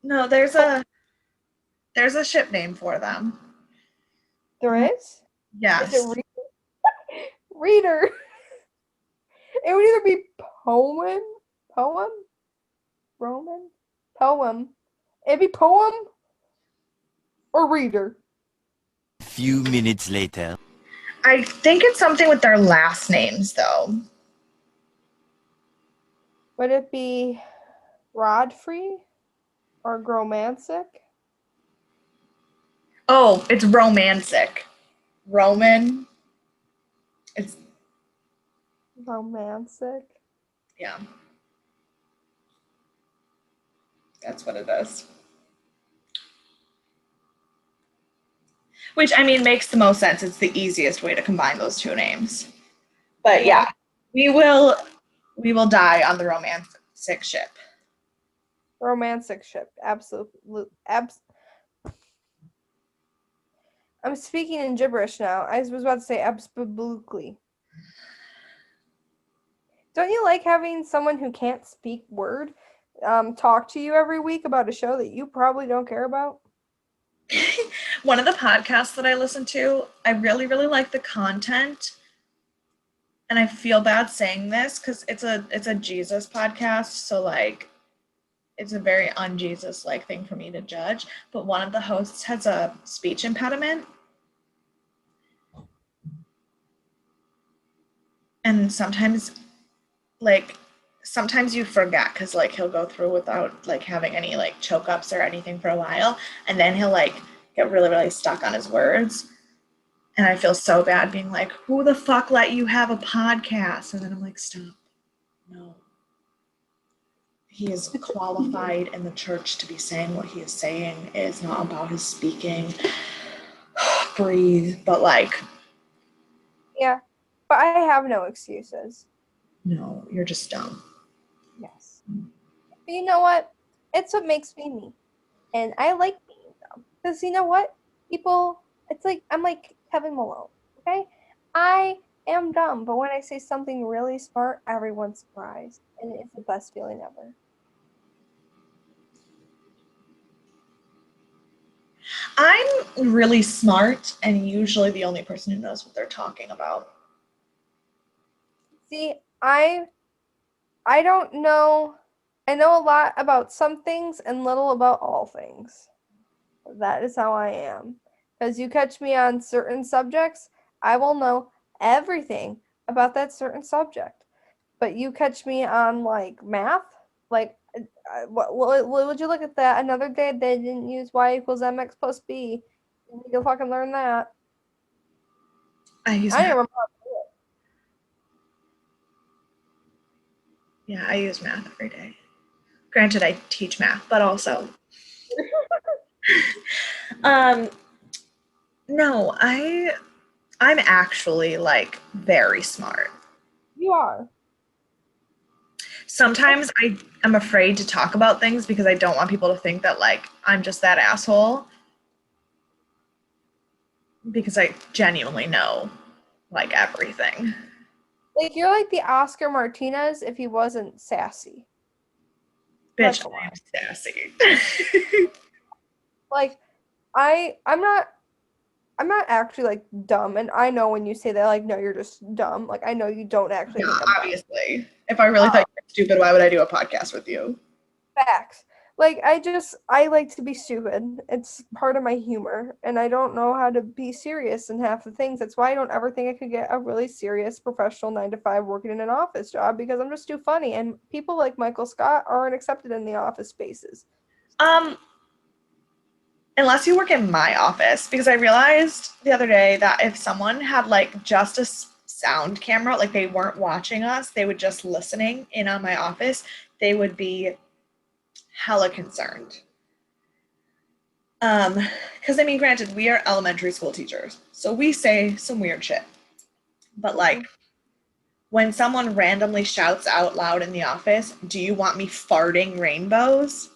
No, there's a ship name for them. There is? Yes. Is it Reader? It would either be Poem? Roman? Poem. It'd be Poem or Reader. A few minutes later. I think it's something with their last names, though. Would it be Rodfrey or Gromansic? Oh, it's romantic. Roman. It's Romantic. Yeah. That's what it is. Which, I mean, makes the most sense. It's the easiest way to combine those two names. But yeah, we will die on the Sick ship. Romantic ship. Absolutely. I'm speaking in gibberish now. I was about to say absolutely. Don't you like having someone who can't speak word talk to you every week about a show that you probably don't care about? One of the podcasts that I listen to, I really, really like the content. And I feel bad saying this because it's a Jesus podcast, so like it's a very un-Jesus like thing for me to judge. But one of the hosts has a speech impediment. And sometimes you forget because like he'll go through without like having any like choke ups or anything for a while, and then he'll like get really, really stuck on his words. And I feel so bad being like, who the fuck let you have a podcast? And then I'm like, stop. No. He is qualified in the church to be saying what he is saying. It is not about his speaking. Breathe. But like, Yeah, but I have no excuses. no, you're just dumb. Yes. But you know what? It's what makes me me. And I like being dumb. Because you know what? People, it's like, I'm like Kevin Malone, okay? I am dumb, but when I say something really smart, everyone's surprised. And it's the best feeling ever. I'm really smart and usually the only person who knows what they're talking about. See, I don't know. I know a lot about some things and little about all things. That is how I am. Because you catch me on certain subjects, I will know everything about that certain subject. But you catch me on like math, like what would you look at that? Another day they didn't use y equals mx plus b. You need to fucking learn that. I use I don't math. remember. Yeah, I use math every day. Granted, I teach math, but also. No, I'm actually like very smart. You are. Sometimes I'm afraid to talk about things because I don't want people to think that like I'm just that asshole. Because I genuinely know like everything. Like you're like the Oscar Martinez if he wasn't sassy. Bitch, That's a lie. I'm sassy. Like I'm not actually like dumb, and I know when you say that, like, no, you're just dumb. Like I know you don't actually Yeah, think I'm dumb. obviously. If I really thought you were stupid, why would I do a podcast with you? Facts. Like I like to be stupid. It's part of my humor, and I don't know how to be serious in half the things. That's why I don't ever think I could get a really serious professional 9 to 5 working in an office job because I'm just too funny, and people like Michael Scott aren't accepted in the office spaces. Um, Unless you work in my office, because I realized the other day that if someone had like just a sound camera, like they weren't watching us, they would just listening in on my office, they would be hella concerned. Because I mean, granted, we are elementary school teachers, so we say some weird shit. But like, when someone randomly shouts out loud in the office, "Do you want me farting rainbows?"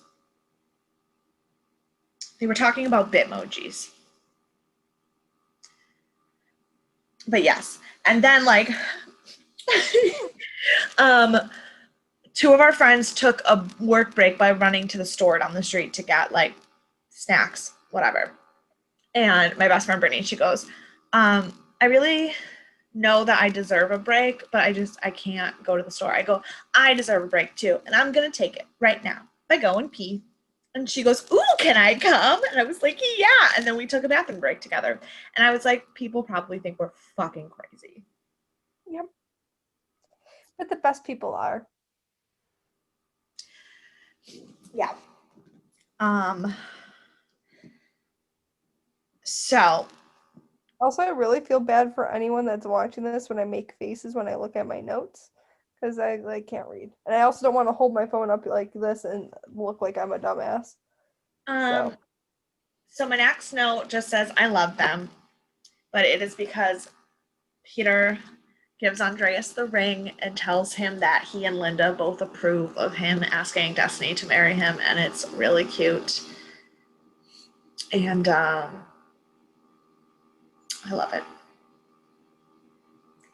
They were talking about Bitmojis. But yes. And then like two of our friends took a work break by running to the store down the street to get like snacks, whatever. And my best friend Brittany, she goes, I really know that I deserve a break, but I can't go to the store. I go, I deserve a break too, and I'm gonna take it right now by going pee. And she goes, ooh, can I come? And I was like, yeah. And then we took a bathroom break together. And I was like, people probably think we're fucking crazy. Yep. But the best people are. Yeah. So Also, I really feel bad for anyone that's watching this when I make faces when I look at my notes because I like can't read. And I also don't want to hold my phone up like this and look like I'm a dumbass. So my next note just says, I love them, but it is because Peter gives Andreas the ring and tells him that he and Linda both approve of him asking Destiny to marry him, and it's really cute. And I love it.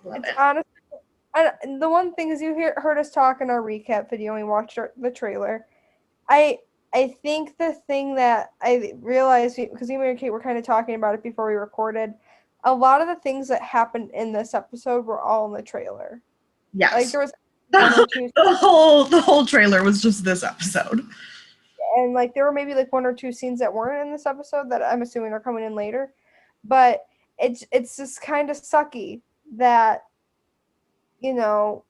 Love It's it. honestly, and the one thing is heard us talk in our recap video and we watched the trailer. I I think the thing that I realized, because me and Kate were kind of talking about it before we recorded, a lot of the things that happened in this episode were all in the trailer. Like Yes. there was one or two, The whole trailer was just this episode. and like there were maybe like one or two scenes that weren't in this episode that I'm assuming are coming in later. But it's just kind of sucky that, you know,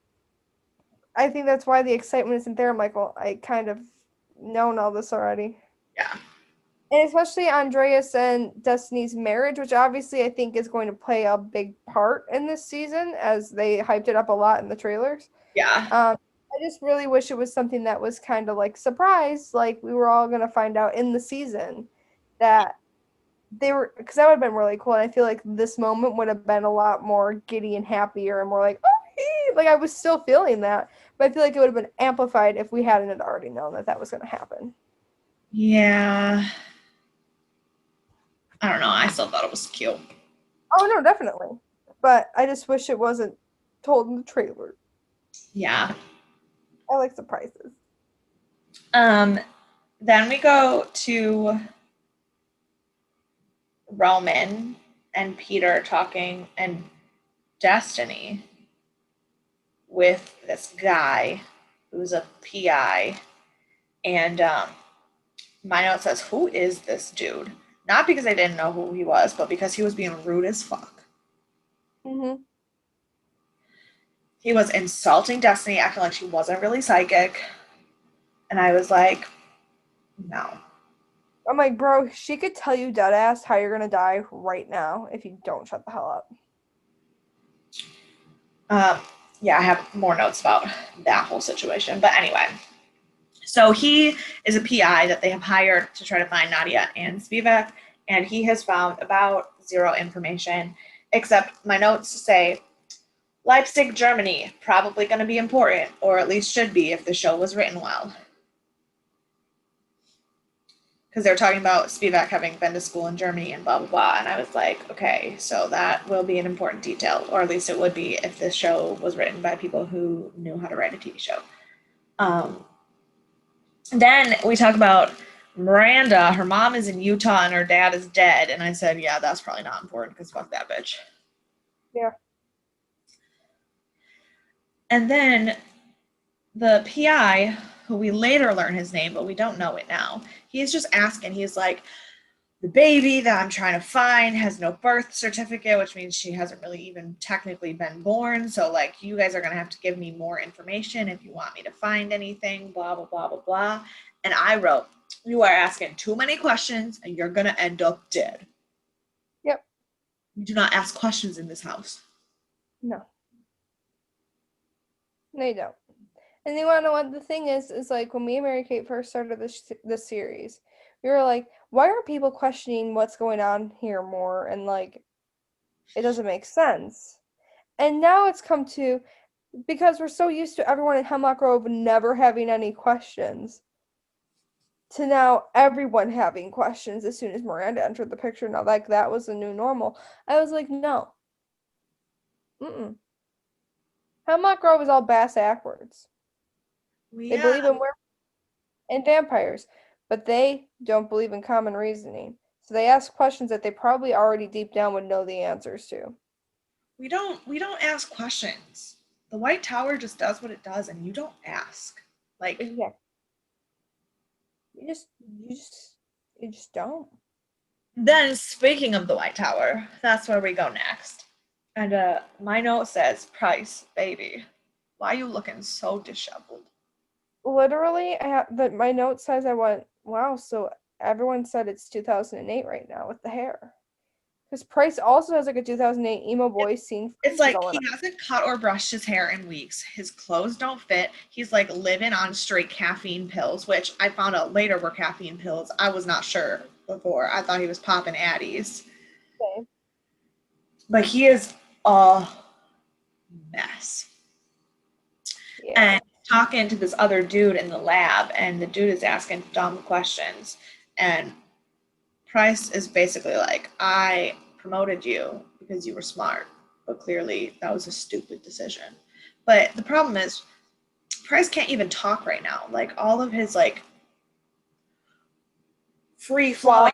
I think that's why the excitement isn't there. I'm like, well, I kind of known all this already. Yeah. And especially Andreas and Destiny's marriage, which obviously I think is going to play a big part in this season as they hyped it up a lot in the trailers. Yeah. I just really wish it was something that was kind of like surprise, like we were all going to find out in the season that they were, because that would have been really cool. And I feel like this moment would have been a lot more giddy and happier and more like, oh, like I was still feeling that. But I feel like it would have been amplified if we hadn't already known that that was going to happen. Yeah. I don't know. I still thought it was cute. Oh, no, definitely. But I just wish it wasn't told in the trailer. Yeah. I like surprises. Then we go to Roman and Peter talking and Destiny with this guy who's a PI. And my note says, who is this dude? Not because I didn't know who he was, but because he was being rude as fuck. Mm-hmm. He was insulting Destiny, acting like she wasn't really psychic. And I was like, no. I'm like, bro, she could tell you dead ass how you're gonna die right now if you don't shut the hell up. Yeah, I have more notes about that whole situation. But anyway, so he is a PI that they have hired to try to find Nadia and Spivak, and he has found about zero information, except my notes say Leipzig, Germany, probably going to be important, or at least should be if the show was written well. Because they're talking about Spivak having been to school in Germany and blah, blah, blah. And I was like, okay, so that will be an important detail, or at least it would be if this show was written by people who knew how to write a TV show. Then we talk about Miranda. Her mom is in Utah and her dad is dead. And I said, yeah, that's probably not important because fuck that bitch. Yeah. And then the PI, who we later learn his name, but we don't know it now, he's just asking, he's like, the baby that I'm trying to find has no birth certificate, which means she hasn't really even technically been born. So, like, you guys are going to have to give me more information if you want me to find anything, blah, blah, blah, blah, blah. And I wrote, you are asking too many questions and you're going to end up dead. Yep. You do not ask questions in this house. No. They don't. And you want to know what the thing is like when me and Mary Kate first started this series, we were like, why are people questioning what's going on here more? And like, it doesn't make sense. And now it's come to, because we're so used to everyone in Hemlock Grove never having any questions, to now everyone having questions as soon as Miranda entered the picture. Now, like, that was the new normal. I was like, no. Mm-mm. Hemlock Grove is all bass backwards. They believe in werewolves and vampires, but they don't believe in common reasoning. So they ask questions that they probably already deep down would know the answers to. We don't ask questions. The White Tower just does what it does and you don't ask. Like, Yeah. You just don't. then speaking of the White Tower, that's where we go next. And my note says, Price, baby, why are you looking so disheveled? Literally, my note says I went, wow, so everyone said it's 2008 right now with the hair. Because Price also has like a 2008 emo boy scene. It's like going he on. hasn't cut or brushed his hair in weeks. His clothes don't fit. He's like living on straight caffeine pills, which I found out later were caffeine pills. I was not sure before. I thought he was popping Addies. Okay. But he is a mess. Yeah. And talking to this other dude in the lab, and the dude is asking dumb questions. And Price is basically like, I promoted you because you were smart, but clearly that was a stupid decision. But the problem is, Price can't even talk right now. Like, all of his, like, free-flowing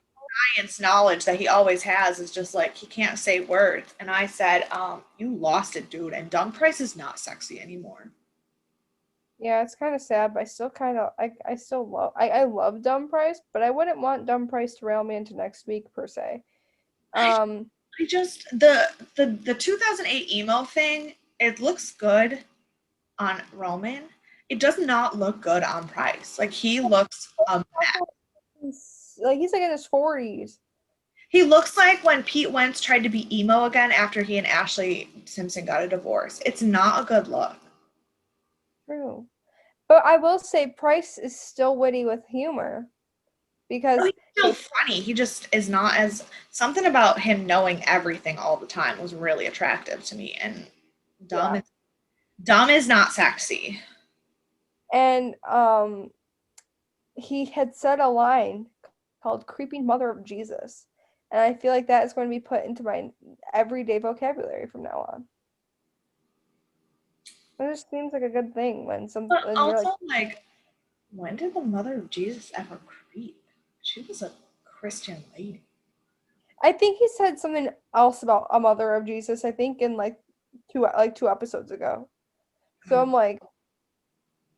science knowledge that he always has is just like, he can't say words. And I said, you lost it, dude, and dumb Price is not sexy anymore. Yeah, it's kind of sad, but I still kind of I still love I love Dumb Price, but I wouldn't want Dumb Price to rail me into next week per se. I just the 2008 emo thing, it looks good on Roman. It does not look good on Price. Like, he looks a mess. He's like in his 40s. He looks like when Pete Wentz tried to be emo again after he and Ashley Simpson got a divorce. It's not a good look. True. But I will say Price is still witty with humor Oh, because he's still funny. He just is not as something about him knowing everything all the time was really attractive to me. And dumb yeah. is dumb is not sexy. And he had said a line called "creeping mother of Jesus," and I feel like that is going to be put into my everyday vocabulary from now on. It just seems like a good thing when But you're like, also, like, when did the mother of Jesus ever creep? She was a Christian lady. I think he said something else about a mother of Jesus. I think in like two episodes ago. So Oh, I'm like,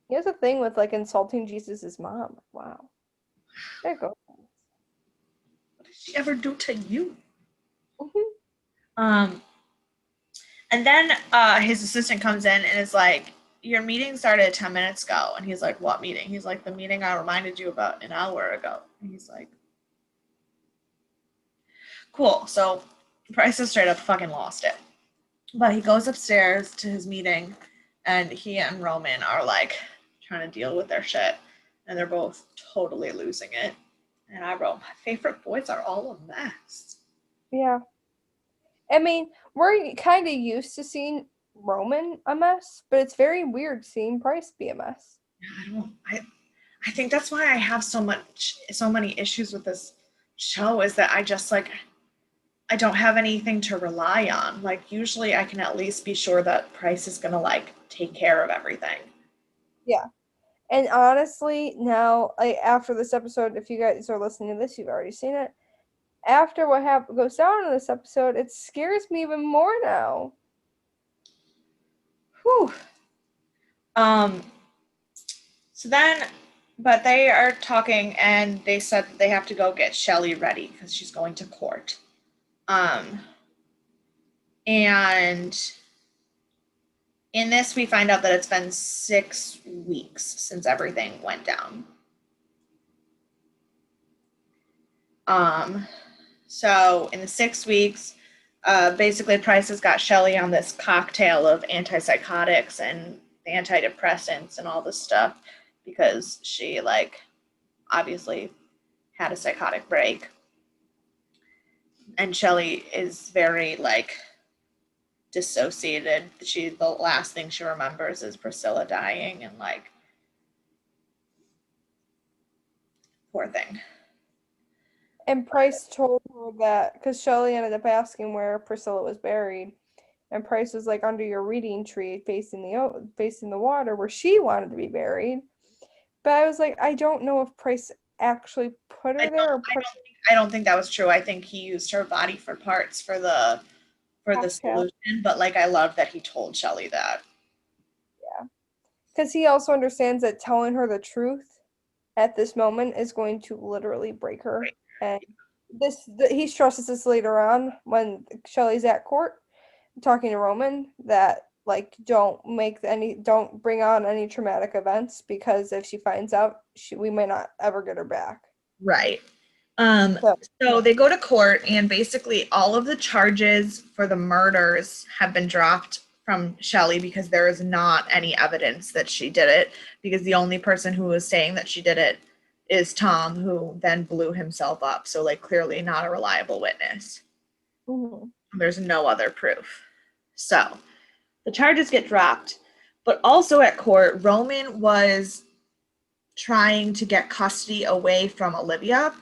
he has a thing with like insulting Jesus's mom. Wow, there goes. what did she ever do to you? Mhm. Um, and then his assistant comes in and is like, your meeting started 10 minutes ago. And he's like, what meeting? He's like, the meeting I reminded you about an hour ago. And he's like, cool. So Price has straight up fucking lost it. But he goes upstairs to his meeting, and he and Roman are like trying to deal with their shit. And they're both totally losing it. And I wrote, my favorite boys are all a mess. Yeah, I mean, we're kind of used to seeing Roman a mess, but it's very weird seeing Price be a mess. I think that's why I have so many issues with this show, is that I just like, I don't have anything to rely on. Like, usually I can at least be sure that Price is gonna like take care of everything. Yeah. And honestly, now, like after this episode, if you guys are listening to this, you've already seen it. After what goes down in this episode, it scares me even more now. Whew. Um, so then, but they are talking, and they said that they have to go get Shelly ready because she's going to court. Um, and in this, we find out that it's been 6 weeks since everything went down. So in the 6 weeks, basically Price has got Shelly on this cocktail of antipsychotics and antidepressants and all this stuff because she like obviously had a psychotic break. And Shelly is very like dissociated. The last thing she remembers is Priscilla dying, and like, poor thing. And Price told her that because Shelley ended up asking where Priscilla was buried, and Price was like under your reading tree, facing the water where she wanted to be buried. But I was like, I don't know if Price actually put I her don't, there or I put don't think I don't think that was true. I think he used her body for parts for the cocktail. solution, but like, I love that he told Shelly that. Yeah, because he also understands that telling her the truth at this moment is going to literally break her. And he stresses this later on when Shelley's at court talking to Roman that like don't bring on any traumatic events because if she finds out, we may not ever get her back. Right. So So they go to court, and basically all of the charges for the murders have been dropped from Shelly because there is not any evidence that she did it, because the only person who was saying that she did it is Tom, who then blew himself up. So like, clearly not a reliable witness. mhm. There's no other proof. So The charges get dropped, but also at court, Roman was trying to get custody away from Olivia.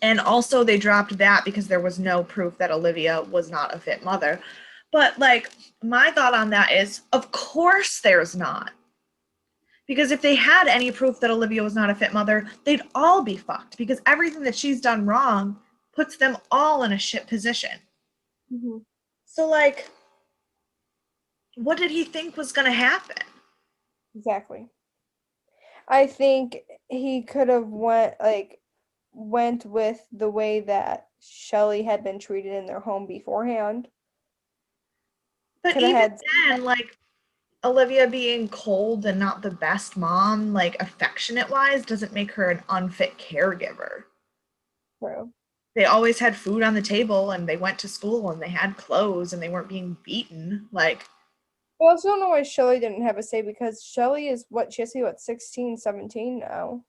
And also they dropped that because there was no proof that Olivia was not a fit mother. But like my thought on that is, of course there's not. Because if they had any proof that Olivia was not a fit mother, they'd all be fucked because everything that she's done wrong puts them all in a shit position. Mm-hmm. So like what did he think was going to happen? Exactly. I think he could have went with the way that Shelley had been treated in their home beforehand. But Could have even had then, like Olivia being cold and not the best mom, like affectionate wise, doesn't make her an unfit caregiver. True. They always had food on the table and they went to school and they had clothes and they weren't being beaten. Like, I also don't know why Shelley didn't have a say because Shelley is what she has to be 16, 17 now.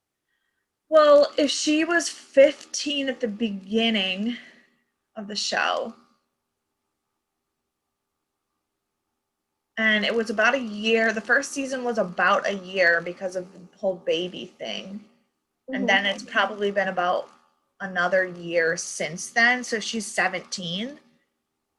well, if she was 15 at the beginning of the show, and it was about a year, the first season was about a year because of the whole baby thing. And Mm-hmm. then it's probably been about another year since then. So she's 17.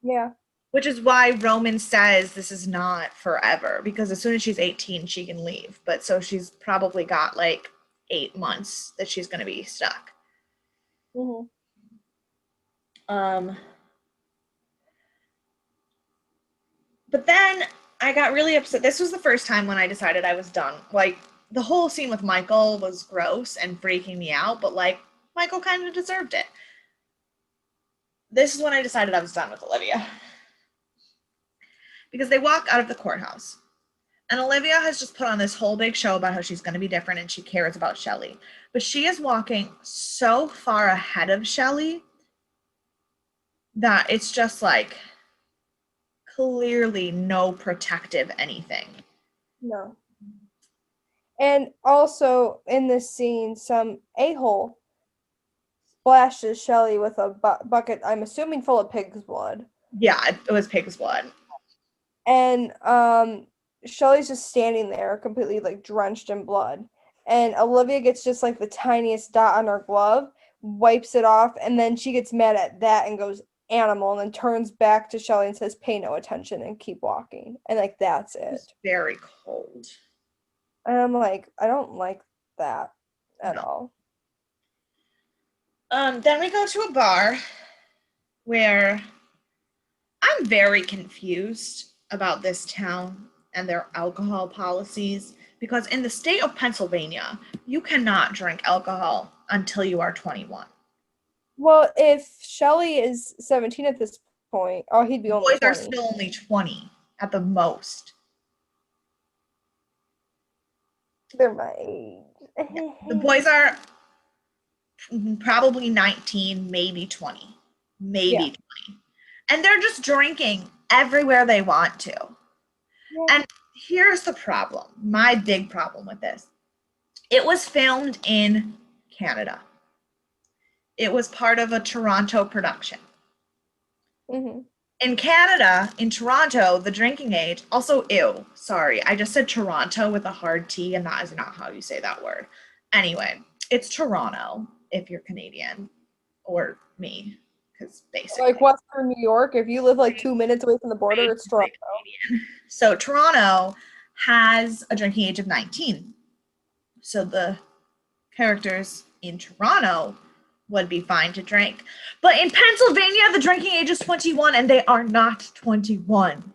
Yeah. Which is why Roman says this is not forever, because as soon as she's 18, she can leave. But so she's probably got like 8 months that she's going to be stuck. Mm-hmm. But then I got really upset. This was the first time when I decided I was done. Like, the whole scene with Michael was gross and freaking me out, but like, Michael kind of deserved it. This is when I decided I was done with Olivia. Because they walk out of the courthouse. And Olivia has just put on this whole big show about how she's going to be different and she cares about Shelley. But she is walking so far ahead of Shelley that it's just like clearly no protective anything. No. And also in this scene, some a-hole splashes Shelley with a bucket, I'm assuming full of pig's blood. Yeah, it was pig's blood. And Shelley's just standing there completely like drenched in blood. And Olivia gets just like the tiniest dot on her glove, wipes it off, and then she gets mad at that and goes animal and then turns back to Shelley and says, pay no attention and keep walking. And like that's It was it. very cold. And I'm like, I don't like that at No. all. Then we go to a bar where I'm very confused about this town and their alcohol policies because in the state of Pennsylvania, you cannot drink alcohol until you are 21. Well, if Shelley is 17 at this point, oh, he'd be only Boys are 20. still only 20 at the most. They're my age. The boys are probably 19, maybe 20. Maybe Yeah. 20. And they're just drinking everywhere they want to. Yeah. And here's the problem, my big problem with this. It was filmed in Canada. It was part of a Toronto production. Mm-hmm. In Canada, in Toronto, the drinking age, also, ew, sorry, I just said Toronto with a hard T, and that is not how you say that word. Anyway, it's Toronto if you're Canadian, or me, because basically. Like Western New York, if you live like 2 minutes away from the border, it's Toronto. So Toronto has a drinking age of 19. So the characters in Toronto would be fine to drink. But in Pennsylvania, the drinking age is 21 and they are not 21.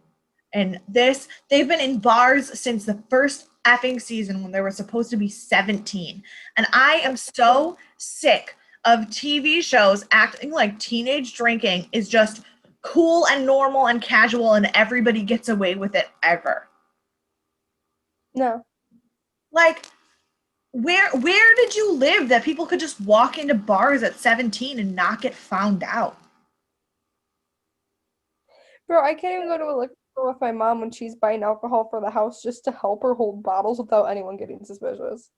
And they've been in bars since the first effing season when they were supposed to be 17. And I am so sick of TV shows acting like teenage drinking is just cool and normal and casual and everybody gets away with it ever. No. Like, where did you live that people could just walk into bars at 17 and not get found out? Bro, I can't even go to a liquor store with my mom when she's buying alcohol for the house just to help her hold bottles without anyone getting suspicious.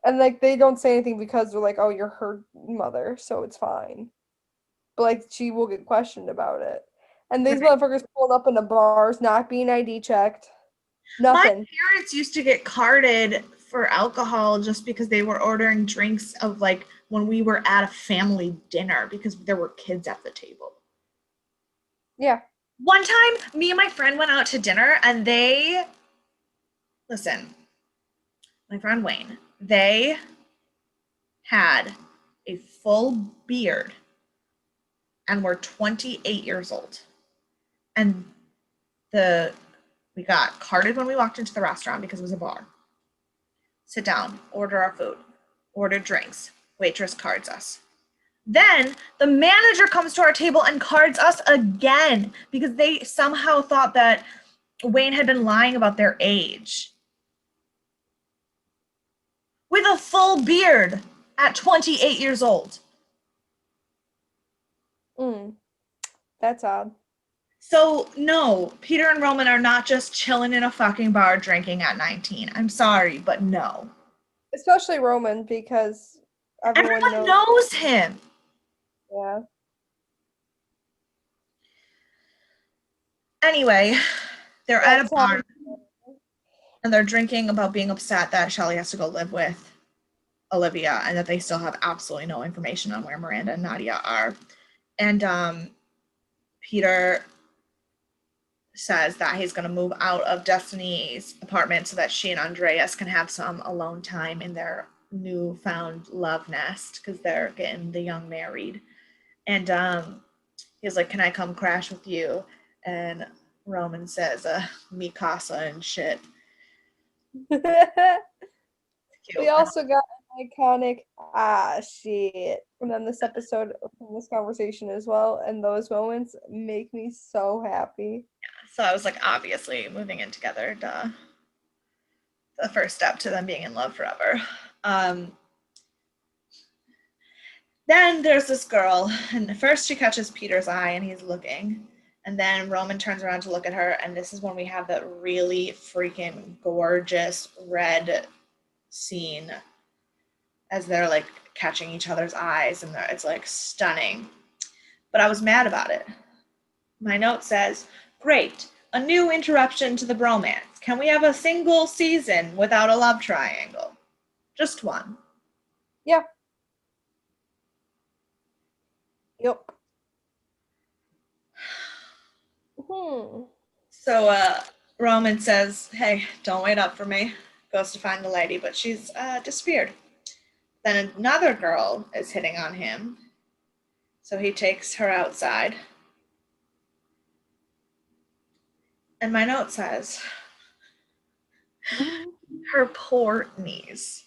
And like they don't say anything because they're like, oh, you're her mother, so it's fine. But like she will get questioned about it. And these motherfuckers pulled up in the bars, not being ID checked. Nothing. My parents used to get carded for alcohol just because they were ordering drinks of like when we were at a family dinner because there were kids at the table. Yeah. One time, me and my friend went out to dinner and listen, my friend Wayne, they had a full beard and were 28 years old. And we got carded when we walked into the restaurant because it was a bar. Sit down, order our food, order drinks. Waitress cards us. Then the manager comes to our table and cards us again because they somehow thought that Wayne had been lying about their age. With a full beard at 28 years old. That's odd. So, no, Peter and Roman are not just chilling in a fucking bar drinking at 19. I'm sorry, but no. Especially Roman, because everyone knows him. Yeah. Anyway, they're at a bar and they're drinking about being upset that Shelley has to go live with Olivia and that they still have absolutely no information on where Miranda and Nadia are. And Peter says that he's going to move out of Destiny's apartment so that she and Andreas can have some alone time in their newfound love nest because they're getting the young married. And he's like, can I come crash with you? And Roman says, mi casa and shit. We also got an iconic shit from them this episode, from this conversation as well, and those moments make me so happy. Yeah, so I was like, obviously moving in together, duh. The first step to them being in love forever. Then there's this girl, and first she catches Peter's eye and he's looking. And then Roman turns around to look at her, and this is when we have that really freaking gorgeous red scene as they're like catching each other's eyes, and it's like stunning. But I was mad about it. My note says, great, a new interruption to the bromance. Can we have a single season without a love triangle? Just one. Yeah. Yep. So Roman says, hey, don't wait up for me. Goes to find the lady, but she's disappeared. Then another girl is hitting on him. So he takes her outside. And my note says, her poor knees.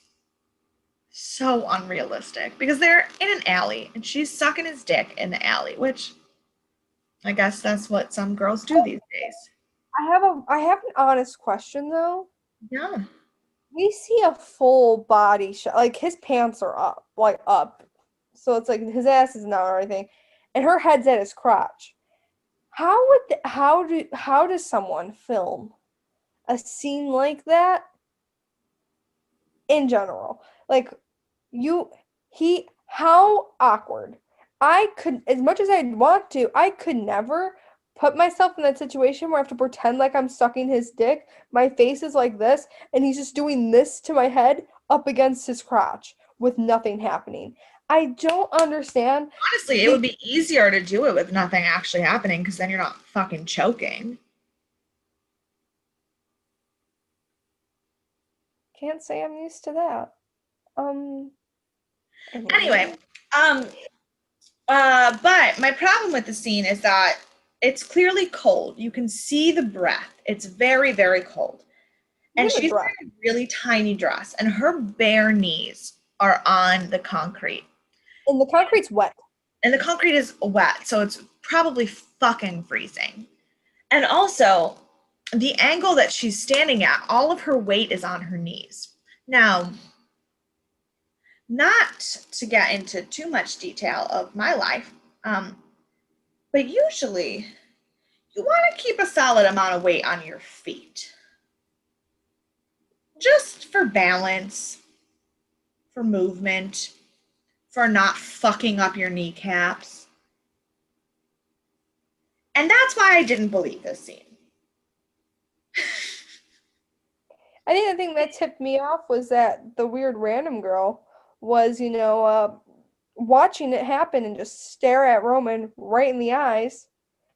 So unrealistic. Because they're in an alley, and she's sucking his dick in the alley, which I guess that's what some girls do these days. I have an honest question, though. Yeah. We see a full body shot. Like, his pants are up. Like, up. So it's like his ass is not or anything. And her head's at his crotch. How does someone film a scene like that in general? Like, how awkward. I could, as much as I'd want to, I could never put myself in that situation where I have to pretend like I'm sucking his dick. My face is like this, and he's just doing this to my head up against his crotch with nothing happening. I don't understand. Honestly, it would be easier to do it with nothing actually happening because then you're not fucking choking. Can't say I'm used to that. Anyway, but my problem with the scene is that it's clearly cold. You can see the breath. It's very, very cold. And she's wearing a really tiny dress, and her bare knees are on the concrete. And the concrete's wet. And the concrete is wet, so it's probably fucking freezing. And also, the angle that she's standing at, all of her weight is on her knees. Now, not to get into too much detail of my life, but usually you want to keep a solid amount of weight on your feet. Just for balance, for movement, for not fucking up your kneecaps. And that's why I didn't believe this scene. I think the thing that tipped me off was that the weird random girl was, watching it happen and just stare at Roman right in the eyes,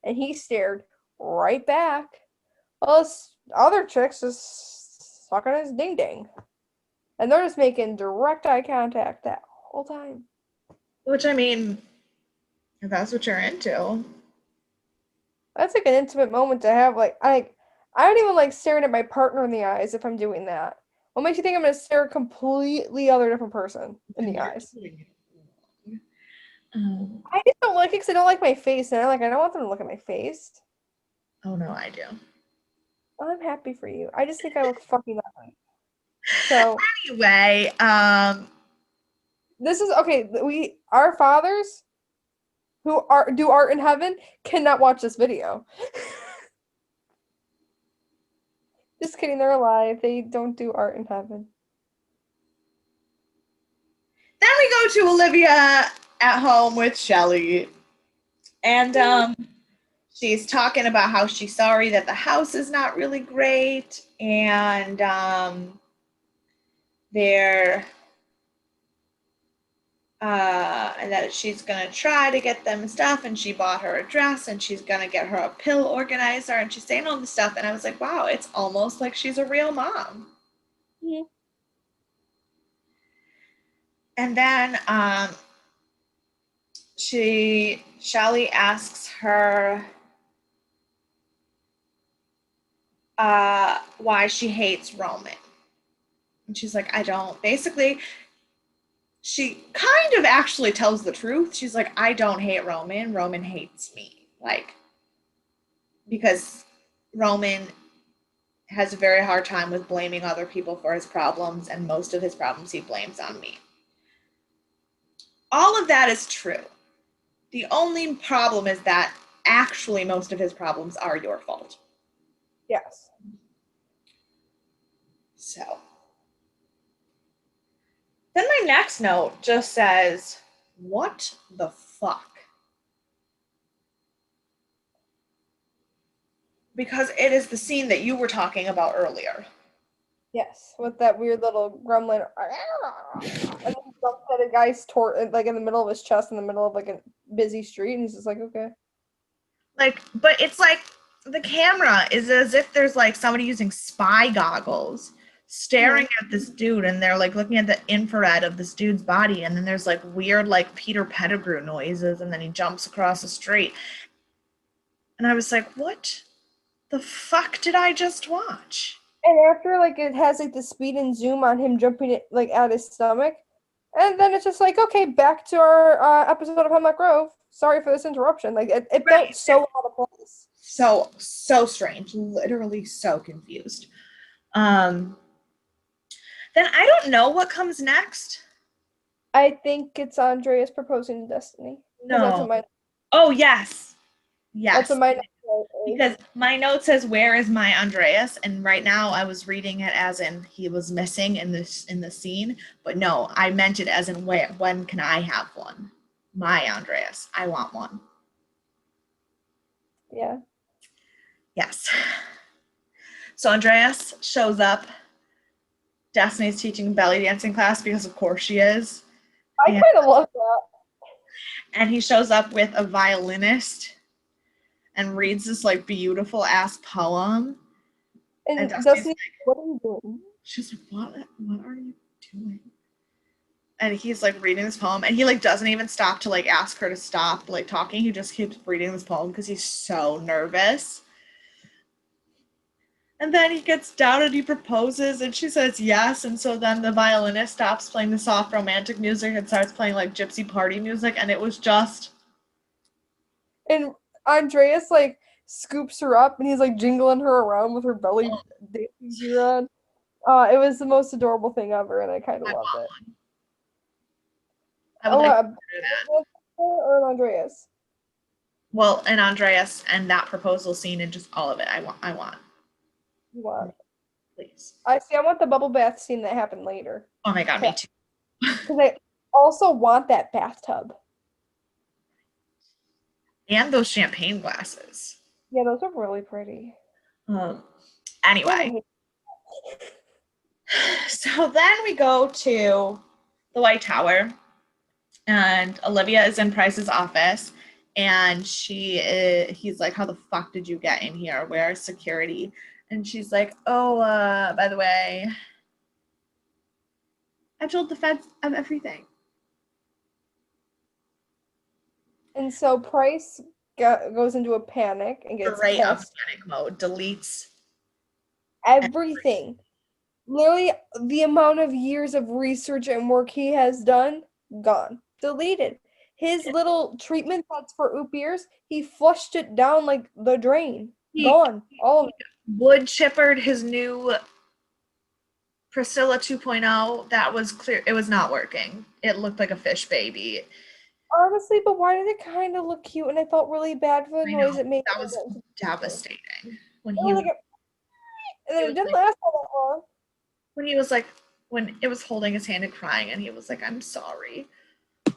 and he stared right back. All this other chicks just sucking his ding ding. And they're just making direct eye contact that whole time. Which, I mean, if that's what you're into. That's like an intimate moment to have. Like, I don't even like staring at my partner in the eyes if I'm doing that. What makes you think I'm gonna stare a completely other different person in the eyes? I just don't like it because I don't like my face, and I don't want them to look at my face. Oh no, I do. I'm happy for you. I just think I look fucking ugly. So Anyway, this is okay. Our fathers who do art in heaven cannot watch this video. Just kidding, they're alive. They don't do art in heaven. then we go to Olivia at home with Shelly. And she's talking about how she's sorry that the house is not really great. And that she's gonna try to get them stuff, and she bought her a dress, and she's gonna get her a pill organizer, and she's saying all this stuff, and I was like, wow, it's almost like she's a real mom. Yeah. And then Shelly asks her why she hates Roman, and she's like, I don't. Basically, she kind of actually tells the truth. She's like, I don't hate Roman. Roman hates me. Like, because Roman has a very hard time with blaming other people for his problems, and most of his problems he blames on me. All of that is true. The only problem is that actually most of his problems are your fault. Yes. So then my next note just says, what the fuck? Because it is the scene that you were talking about earlier. Yes, with that weird little gremlin, and then he jumps at a guy's like in the middle of his chest, in the middle of like a busy street, and he's just like, okay. Like, but it's like the camera is as if there's like somebody using spy goggles staring at this dude, and they're like looking at the infrared of this dude's body, and then there's like weird like Peter Pettigrew noises, and then he jumps across the street. And I was like, what the fuck did I just watch? And after, like, it has like the speed and zoom on him jumping it like at his stomach, and then it's just like, okay, back to our episode of Hemlock Grove. Sorry for this interruption. Like, it felt so out of place. So strange. Literally so confused. Then I don't know what comes next. I think it's Andreas proposing to Destiny. No. That's what Oh, yes. That's what my because my note says, where is my Andreas? And right now I was reading it as in he was missing in the scene. But no, I meant it as in when can I have one? My Andreas. I want one. Yeah. Yes. So Andreas shows up. Destiny's teaching belly dancing class because of course she is. I kind of love that. And he shows up with a violinist and reads this like beautiful ass poem. And Destiny's like, what are you doing? She's like, what are you doing? And he's like reading this poem, and he like doesn't even stop to like ask her to stop like talking. He just keeps reading this poem because he's so nervous. And then he gets down and he proposes, and she says yes. And so then the violinist stops playing the soft romantic music and starts playing like gypsy party music, and it was just. And Andreas like scoops her up, and he's like jingling her around with her belly dancing gear on. It was the most adorable thing ever, and I kind of loved it. I would like to do that. Or Andreas. Well, and Andreas and that proposal scene and just all of it. I want. You want? Please. I want the bubble bath scene that happened later. Oh my god, me too. Because I also want that bathtub. And those champagne glasses. Yeah, those are really pretty. Anyway, so then we go to the White Tower, and Olivia is in Price's office, and he's like, how the fuck did you get in here? Where's security? And she's like, oh, by the way, I told the feds of everything. And so Price goes into a panic and gets Straight up pissed. panic mode, deletes Everything. Literally, the amount of years of research and work he has done, gone. Deleted. His little treatment that's for oop ears, he flushed it down like the drain. Gone. All of it. wood chippered his new Priscilla 2.0. That was clear. It was not working. It looked like a fish baby. Honestly, but why did it kind of look cute? And I felt really bad for the I noise know, it made. that was devastating. When It he was like and then it was didn't like, last all that long. when he was like, when it was holding his hand and crying, and he was like, "I'm sorry." I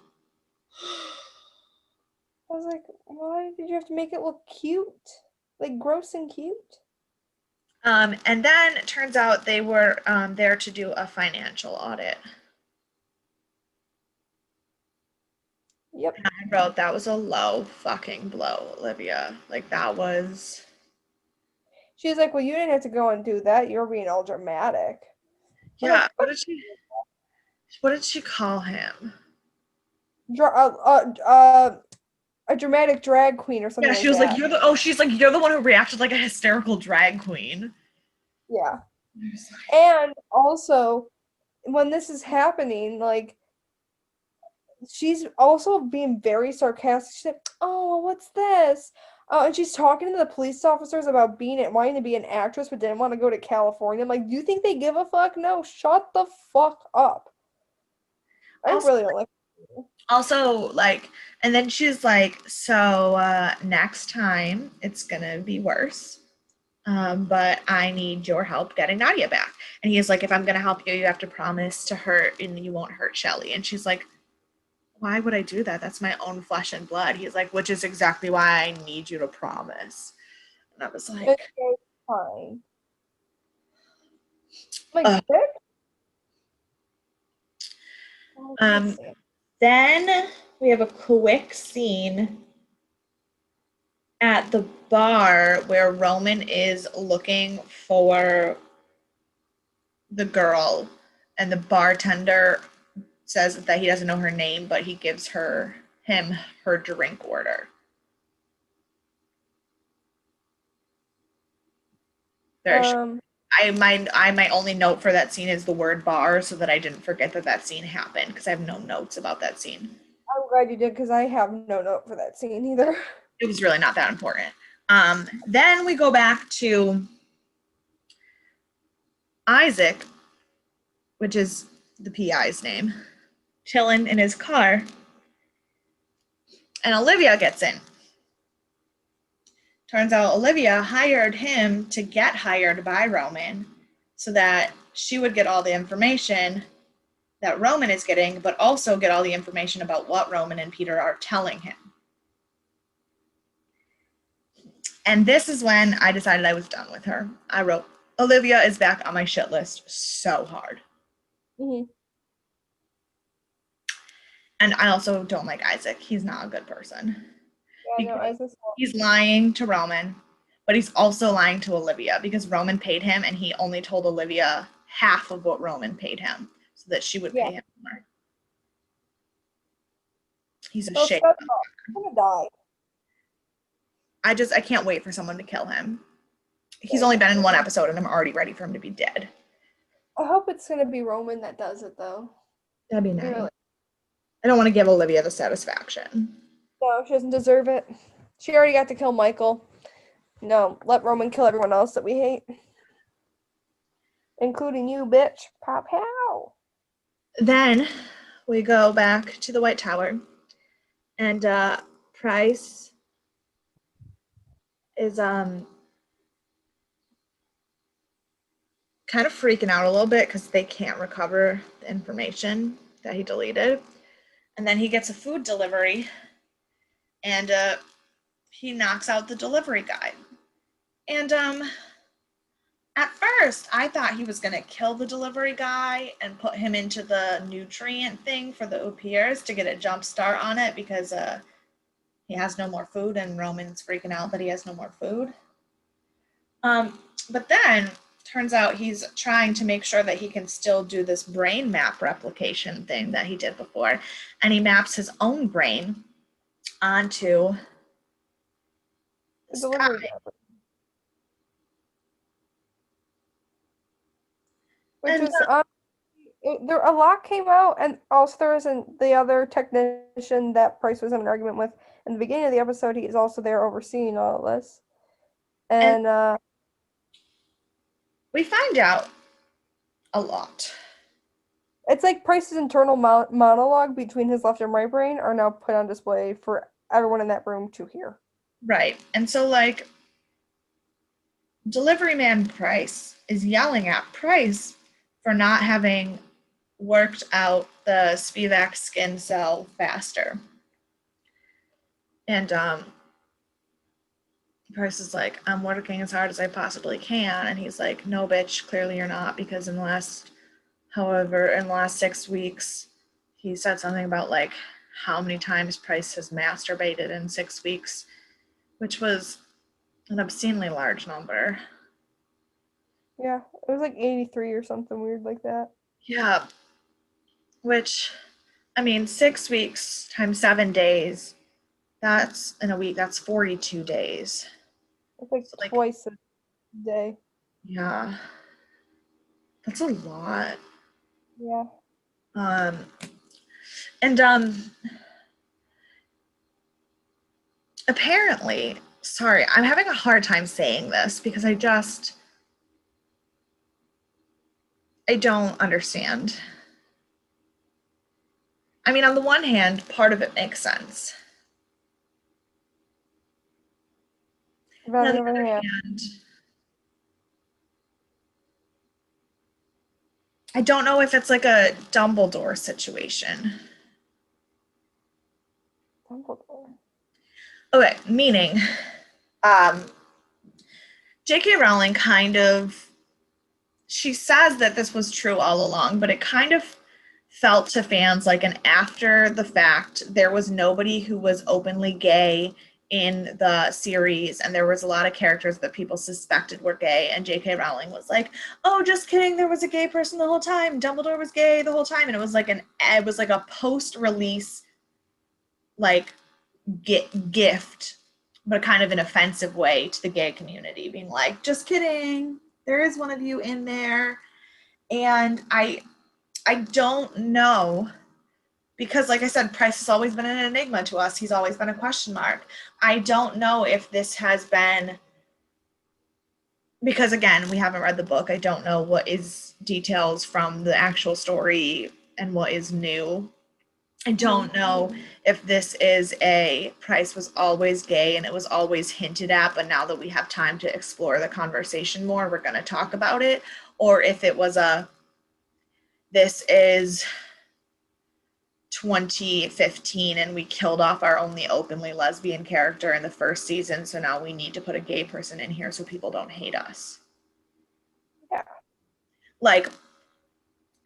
was like, why did you have to make it look cute? Like gross and cute? And then it turns out they were there to do a financial audit. Yep. And I wrote, that was a low fucking blow, Olivia. Like, that was. She's like, well, you didn't have to go and do that. You're being all dramatic. I'm Yeah. like, What did she call him? a dramatic drag queen or something Yeah, like she was that. like, she's like, you're the one who reacted like a hysterical drag queen. Yeah. And also, when this is happening, like, she's also being very sarcastic. She's like, oh, what's this? And she's talking to the police officers about wanting to be an actress but didn't want to go to California. I'm like, do you think they give a fuck? No, shut the fuck up. I really don't like. Also, like, and then she's like, so next time it's gonna be worse. But I need your help getting Nadia back. And he's like, if I'm gonna help you, you have to promise to hurt and you won't hurt Shelly. And she's like, why would I do that? That's my own flesh and blood. He's like, which is exactly why I need you to promise. And I was like, Okay, fine. Like, then we have a quick scene at the bar where Roman is looking for the girl, and the bartender says that he doesn't know her name, but he gives him her drink order. My only note for that scene is the word bar, so that I didn't forget that scene happened, because I have no notes about that scene. I'm glad you did, because I have no note for that scene either. It was really not that important. Then we go back to Isaac, which is the PI's name, chilling in his car, and Olivia gets in. Turns out Olivia hired him to get hired by Roman so that she would get all the information that Roman is getting, but also get all the information about what Roman and Peter are telling him. And this is when I decided I was done with her. I wrote, Olivia is back on my shit list so hard. Mm-hmm. And I also don't like Isaac. He's not a good person. Yeah, no, Isaac's he's lying to Roman, but he's also lying to Olivia because Roman paid him and he only told Olivia half of what Roman paid him so that she would pay him more. He's a shame. I'm gonna die. I can't wait for someone to kill him. He's only been in one episode and I'm already ready for him to be dead. I hope it's gonna be Roman that does it though. That'd be nice. Really. I don't want to give Olivia the satisfaction. No, she doesn't deserve it. She already got to kill Michael. No, let Roman kill everyone else that we hate. Including you, bitch. Pow pow. Then we go back to the White Tower. And Price is kind of freaking out a little bit because they can't recover the information that he deleted. And then he gets a food delivery. And he knocks out the delivery guy. And at first, I thought he was going to kill the delivery guy and put him into the nutrient thing for the au pairs to get a jump start on it because he has no more food and Roman's freaking out that he has no more food. But then turns out he's trying to make sure that he can still do this brain map replication thing that he did before. And he maps his own brain onto The delivery driver. Which and was there a lot came out, and also there isn't the other technician that Price was in an argument with in the beginning of the episode. He is also there overseeing all of this, and we find out a lot. it's like Price's internal monologue between his left and right brain are now put on display for everyone in that room to hear. Right. And so, like, delivery man Price is yelling at Price for not having worked out the Spivak skin cell faster. And Price is like, I'm working as hard as I possibly can. And he's like, no, bitch, clearly you're not, because in the last 6 weeks, he said something about like how many times Price has masturbated in 6 weeks, which was an obscenely large number. Yeah, it was like 83 or something weird like that. Yeah. Which, I mean, 6 weeks times 7 days, that's in a week, that's 42 days. It's like So, like, twice a day. yeah. That's a lot. Yeah. And apparently, sorry, I'm having a hard time saying this because I don't understand. I mean, on the one hand, part of it makes sense. But On on the the other hand, I don't know if it's like a Dumbledore situation. Dumbledore. Okay, meaning, J.K. Rowling she says that this was true all along, but it kind of felt to fans like an after the fact, there was nobody who was openly gay in the series, and there was a lot of characters that people suspected were gay, and J.K. Rowling was like, oh, just kidding, there was a gay person the whole time. Dumbledore was gay the whole time, and it was like a post-release like gift, but kind of an offensive way to the gay community, being like, just kidding, there is one of you in there. And I don't know, because like I said, Price has always been an enigma to us. He's always been a question mark. I don't know if this has been, because again, we haven't read the book. I don't know what is details from the actual story and what is new. I don't know if this is a Price was always gay and it was always hinted at, but now that we have time to explore the conversation more, we're going to talk about it, or if it was this is 2015 and we killed off our only openly lesbian character in the first season, so now we need to put a gay person in here so people don't hate us. Yeah. Like,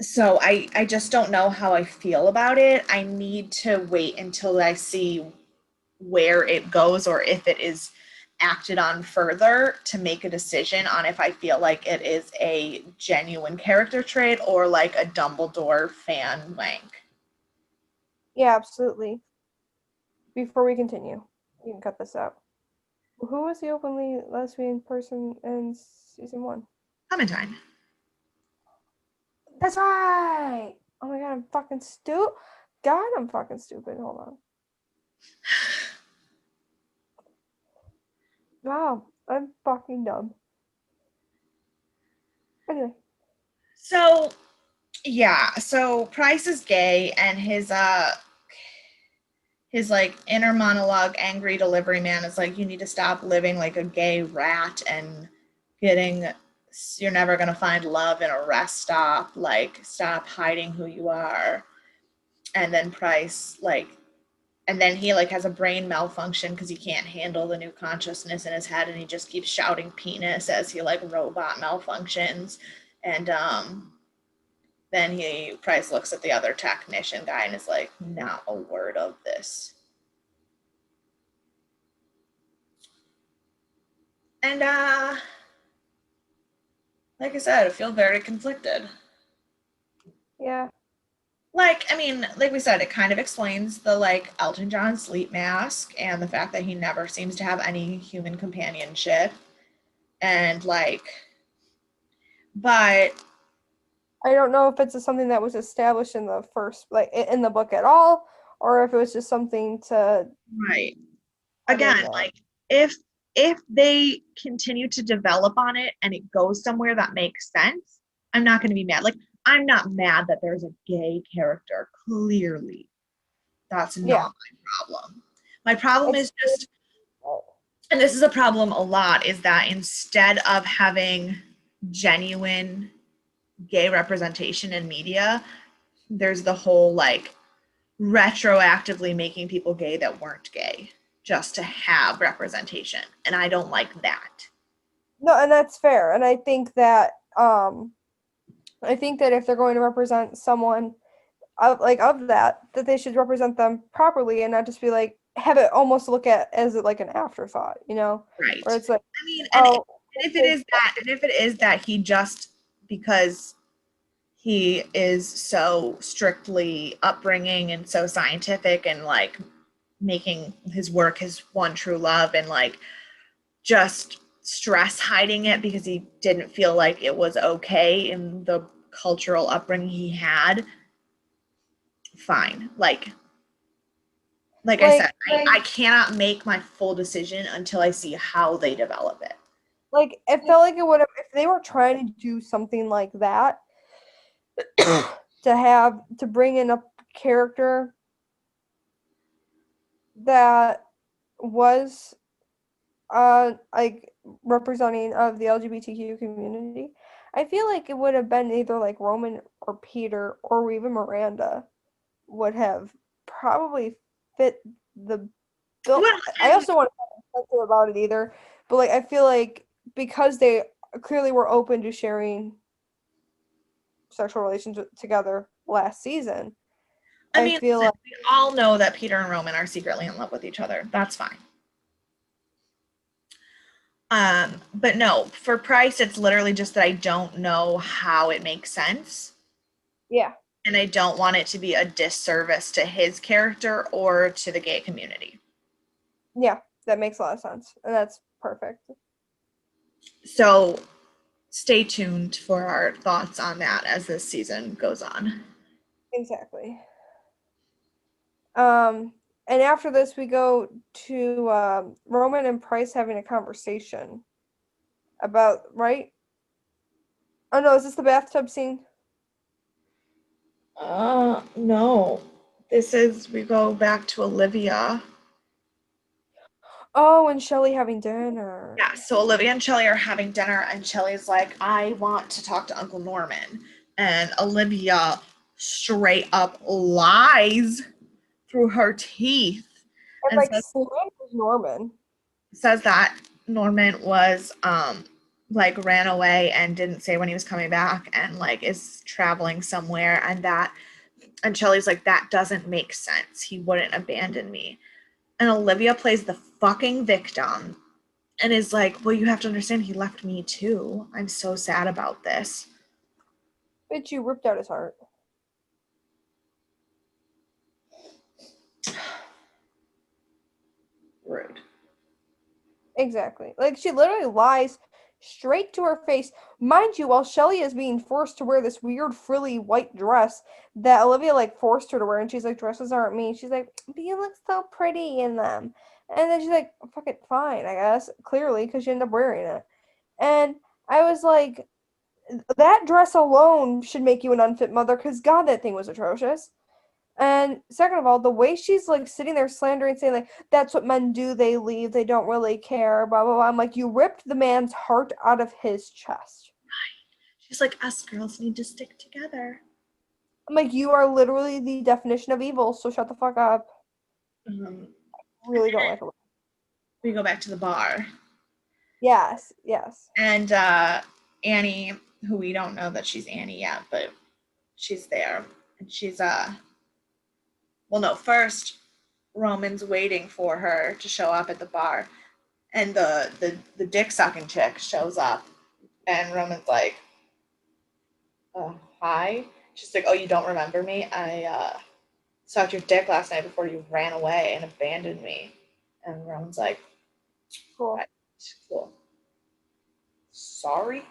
so I just don't know how I feel about it. I need to wait until I see where it goes, or if it is acted on further, to make a decision on if I feel like it is a genuine character trait or like a Dumbledore fan wank. Yeah, absolutely. Before we continue, you can cut this out. Who was the openly lesbian person in season 1? Clementine. That's right! Oh my god, I'm fucking stupid. God, I'm fucking stupid. Hold on. Wow, I'm fucking dumb. Anyway. So, yeah, so Price is gay, and his like inner monologue angry delivery man is like, you need to stop living like a gay rat and you're never going to find love in a rest stop, like stop hiding who you are. And then Price like And then he like has a brain malfunction because he can't handle the new consciousness in his head, and he just keeps shouting penis as he like robot malfunctions. And then Price looks at the other technician guy and is like, not a word of this. And like I said, I feel very conflicted. Yeah. Like, I mean, like we said, it kind of explains the like Elton John sleep mask and the fact that he never seems to have any human companionship. And like, but I don't know if it's something that was established in the first, like in the book at all, or if it was just something to right. put in Again, there. like if they continue to develop on it and it goes somewhere that makes sense, I'm not going to be mad. Like, I'm not mad that there's a gay character. Clearly, that's Yeah. not my problem. My problem It's is just, and this is a problem a lot, is that instead of having genuine gay representation in media, there's the whole like retroactively making people gay that weren't gay just to have representation. And I don't like that. no, and that's fair. And I think that if they're going to represent someone of that they should represent them properly and not just be like have it almost look at as like an afterthought, Right. where it's like, I mean, and oh, if it is that, and if it is that he just, because he is so strictly upbringing and so scientific and like making his work his one true love and like just stress hiding it because he didn't feel like it was okay in the cultural upbringing he had, fine. Like I said, I cannot make my full decision until I see how they develop it. like it felt like it would have if they were trying to do something like that to bring in a character that was like representing of the LGBTQ community. I feel like it would have been either like Roman or Peter or even Miranda would have probably fit the bill. Well, I also want to be sensitive about it either, but like I feel like because they clearly were open to sharing sexual relations together last season, I I mean, feel listen, like we all know that Peter and Roman are secretly in love with each other. That's fine. But no, for Price, it's literally just that I don't know how it makes sense. yeah, And I don't want it to be a disservice to his character or to the gay community. yeah, that makes a lot of sense, and that's perfect. So stay tuned for our thoughts on that as this season goes on. Exactly. And after this, we go to Roman and Price having a conversation about right. Oh no, is this the bathtub scene? No. We go back to Olivia. Oh, and Shelly having dinner. Yeah, so Olivia and Shelly are having dinner, and Shelly's like, I want to talk to Uncle Norman. And Olivia straight up lies through her teeth And and like slanders Norman. says that Norman was like ran away and didn't say when he was coming back and like is traveling somewhere, and Shelly's like, that doesn't make sense. He wouldn't abandon me. And Olivia plays the fucking victim and is like, well, you have to understand he left me too. I'm so sad about this. Bitch, you ripped out his heart. Rude. Exactly. Like she literally lies straight to her face. Mind you, while Shelly is being forced to wear this weird frilly white dress that Olivia like forced her to wear, and she's like, dresses aren't me. She's like, but you look so pretty in them. And then she's like, fuck it, fine, I guess. Clearly, because she ended up wearing it. And I was like, that dress alone should make you an unfit mother, because God, that thing was atrocious. And second of all, the way she's like sitting there slandering, saying like that's what men do, they leave, they don't really care, blah blah blah. I'm like, you ripped the man's heart out of his chest. She's like, us girls need to stick together. I'm like, you are literally the definition of evil, so shut the fuck up. Really don't like it. We go back to the bar. Yes. And Annie, who we don't know that she's Annie yet, but she's there. And she's well, no, first Roman's waiting for her to show up at the bar. And the dick sucking chick shows up. And Roman's like, oh, hi. She's like, oh, you don't remember me? I sucked your dick last night before you ran away and abandoned me. And Roman's like, Cool. what? Cool. Sorry?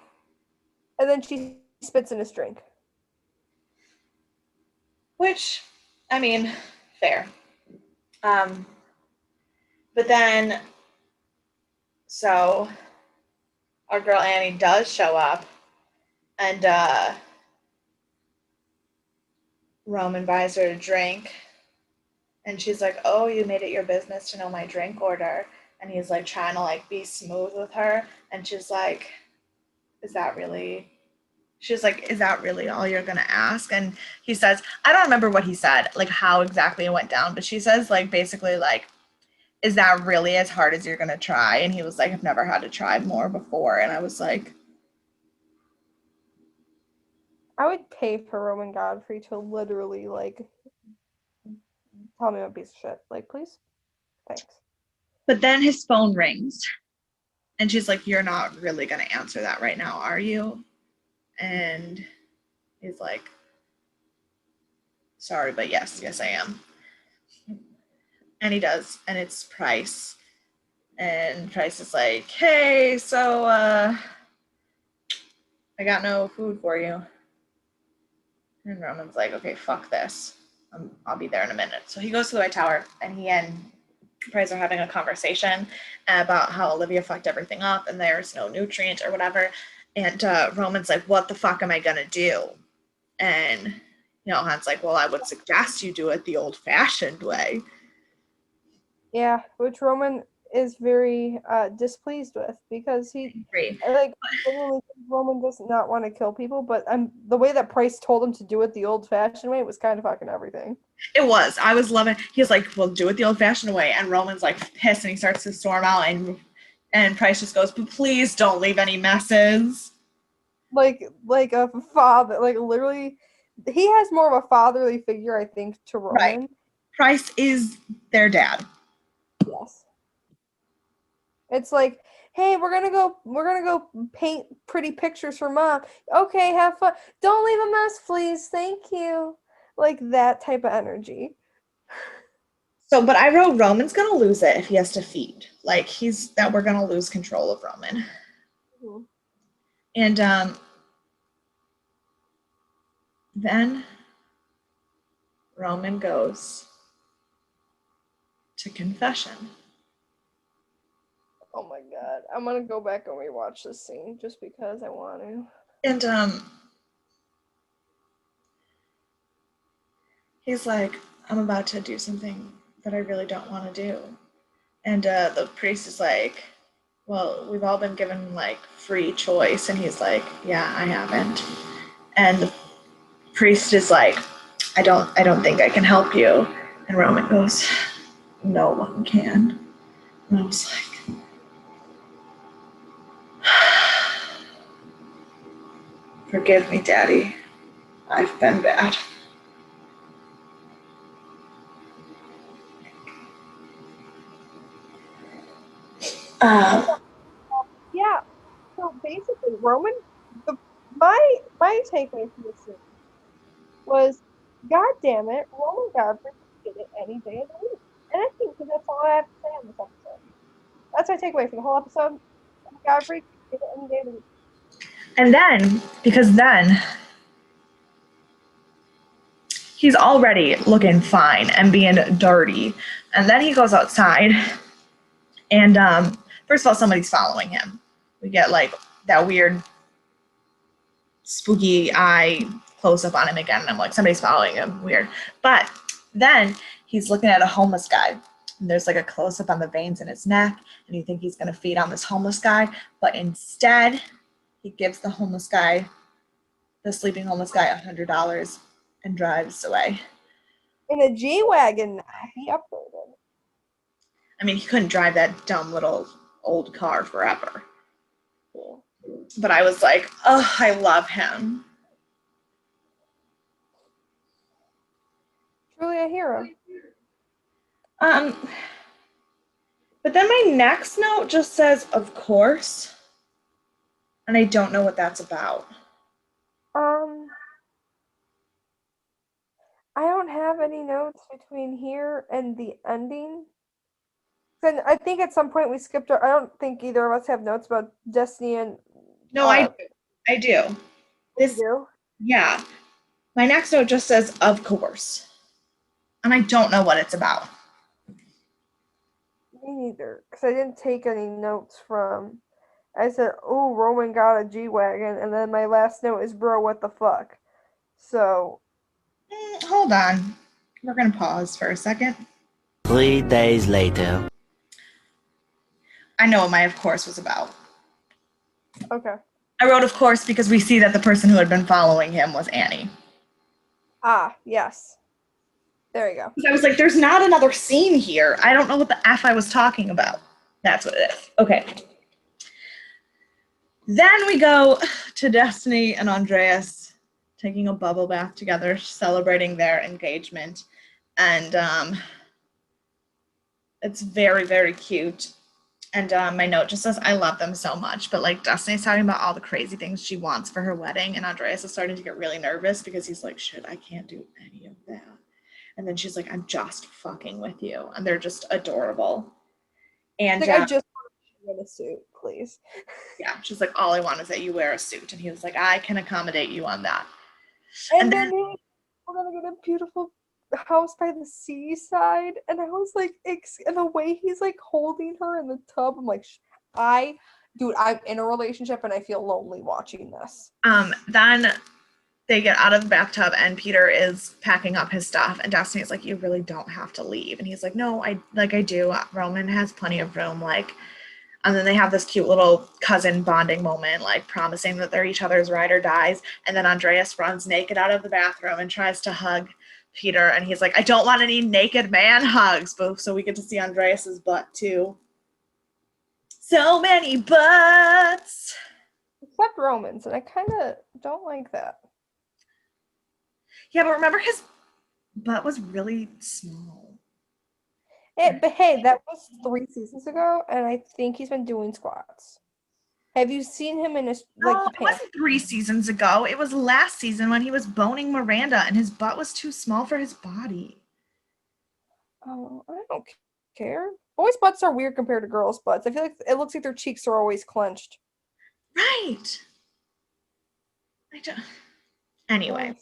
And then she spits in his drink. Which, I mean, fair. But then, so our girl Annie does show up, and Roman buys her a drink, and she's like, "Oh, you made it your business to know my drink order," and he's like trying to like be smooth with her, and she's like, "Is that really?" She's like, "Is that really all you're gonna ask?" And he says, I don't remember what he said, like how exactly it went down, but she says like basically like, is that really as hard as you're gonna try? And he was like, I've never had to try more before. And I was like, I would pay for Roman Godfrey to literally like tell me I'm a piece of shit. Like, please, thanks. but then his phone rings, and she's like, you're not really gonna answer that right now, are you? And he's like, sorry, but yes, I am. And he does, and it's Price. And Price is like, hey, so I got no food for you. And Roman's like, okay, fuck this. I'll be there in a minute. So he goes to the White Tower, and he and Price are having a conversation about how Olivia fucked everything up and there's no nutrient or whatever. And Roman's like, what the fuck am I gonna do? And Han's like, well, I would suggest you do it the old-fashioned way. Yeah, which Roman is very displeased with because he like literally Roman does not want to kill people, but the way that Price told him to do it the old-fashioned way was kind of fucking everything. It was. I was loving. He's like, well, do it the old-fashioned way, and Roman's like pissed, and he starts to storm out, and Price just goes, but please don't leave any messes. Like a father, like literally, he has more of a fatherly figure, I think, to Roman. Right. Price is their dad. Yes. It's like, hey, we're gonna go paint pretty pictures for mom. Okay, have fun. Don't leave a mess, please. Thank you. Like that type of energy. So, but I wrote Roman's gonna lose it if he has to feed. Like we're gonna lose control of Roman. Mm-hmm. And then Roman goes to confession. Oh my god. I'm gonna go back and rewatch this scene just because I want to. And he's like, I'm about to do something that I really don't want to do. And the priest is like, well, we've all been given like free choice. And he's like, yeah, I haven't. And the priest is like, I don't think I can help you. And Roman goes, no one can. And I was like, forgive me, Daddy. I've been bad. Yeah. So basically, Roman, my takeaway from this scene was, God damn it, Roman Godfrey did it any day of the week. And I think that's all I have to say on this episode. That's my takeaway for the whole episode. Roman Godfrey did it any day of the week. And then, because then he's already looking fine and being dirty. And then he goes outside, and first of all, somebody's following him. We get like that weird spooky eye close up on him again, and I'm like, somebody's following him. Weird. But then he's looking at a homeless guy, and there's like a close up on the veins in his neck, and you think he's gonna feed on this homeless guy, but instead he gives the sleeping homeless guy $100 and drives away. In a G-Wagon, he upgraded. I mean, he couldn't drive that dumb little old car forever. But I was like, oh, I love him. Truly a hero. But then my next note just says, of course. And I don't know what that's about. I don't have any notes between here and the ending. And I think at some point we skipped. I don't think either of us have notes about Destiny and. No, I do. This do. Yeah. My next note just says, of course. And I don't know what it's about. Me neither, because I didn't take any notes from. I said, "Oh, Roman got a G-Wagon," and then my last note is, "Bro, what the fuck?" So. Hold on. We're going to pause for a second. 3 days later. I know what my of course was about. Okay. I wrote of course because we see that the person who had been following him was Annie. Ah, yes. There you go. I was like, there's not another scene here. I don't know what the F I was talking about. That's what it is. Okay. Then we go to Destiny and Andreas taking a bubble bath together, celebrating their engagement. And it's very, very cute. And my note just says, I love them so much. But like Destiny's talking about all the crazy things she wants for her wedding. And Andreas is starting to get really nervous because he's like, shit, I can't do any of that. And then she's like, I'm just fucking with you. And they're just adorable. And like, I just want to wear a suit, please. Yeah, she's like, all I want is that you wear a suit. And he was like, I can accommodate you on that. And then we're going to get a beautiful house by the seaside. And I was like, and the way he's like holding her in the tub, I'm like, dude, I'm in a relationship and I feel lonely watching this. Then they get out of the bathtub and Peter is packing up his stuff and Destiny's like, you really don't have to leave. And he's like, no, I do. Roman has plenty of room. Like, and then they have this cute little cousin bonding moment, like promising that they're each other's ride or dies. And then Andreas runs naked out of the bathroom and tries to hug Peter. And he's like, I don't want any naked man hugs. But so we get to see Andreas's butt too. So many butts. Except Roman's, and I kind of don't like that. Yeah, but remember his butt was really small. But hey, that was 3 seasons ago, and I think he's been doing squats. Have you seen him in his No, it wasn't 3 seasons ago. It was last season when he was boning Miranda, and his butt was too small for his body. Oh, I don't care. Boys' butts are weird compared to girls' butts. I feel like it looks like their cheeks are always clenched. Right. I don't. Anyway,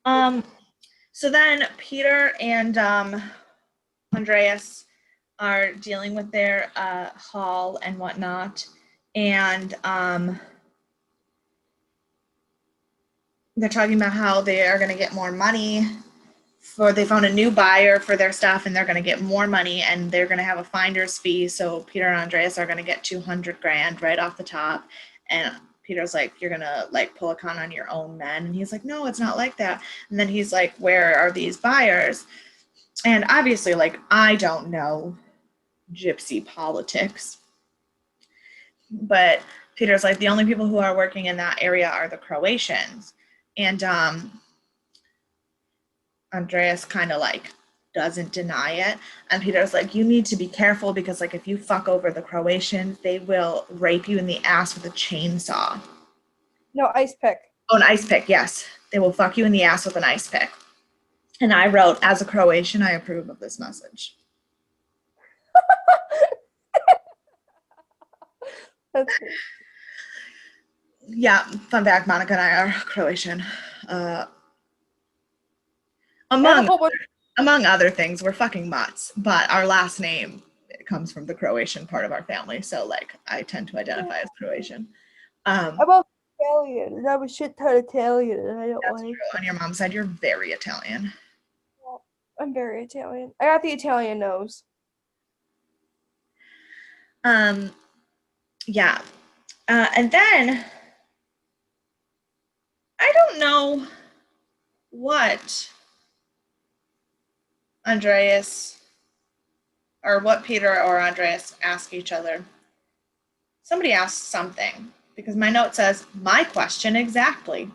so then Peter and Andreas are dealing with their haul and whatnot, and they're talking about how they are going to get more money. They found a new buyer for their stuff, and they're going to get more money, and they're going to have a finder's fee. So Peter and Andreas are going to get $200,000 right off the top, and Peter's like, you're going to like pull a con on your own men. And he's like, no, it's not like that. And then he's like, where are these buyers? And obviously, like, I don't know gypsy politics. But Peter's like, the only people who are working in that area are the Croatians. And Andreas kind of like doesn't deny it. And Peter's like, you need to be careful because like if you fuck over the Croatians, they will rape you in the ass with a chainsaw. No, ice pick. Oh, an ice pick, yes. They will fuck you in the ass with an ice pick. And I wrote, as a Croatian, I approve of this message. That's good. Yeah, fun fact, Monica and I are Croatian. Among other things, we're fucking mutts, but our last name comes from the Croatian part of our family, so like I tend to identify as Croatian. I'm also Italian, and I'm a shit ton Italian, and I don't That's like. true. On your mom's side, you're very Italian. I'm very Italian. I got the Italian nose. Yeah. And then I don't know what Andreas or what Peter or Andreas ask each other. Somebody asked something, because my note says, my question exactly.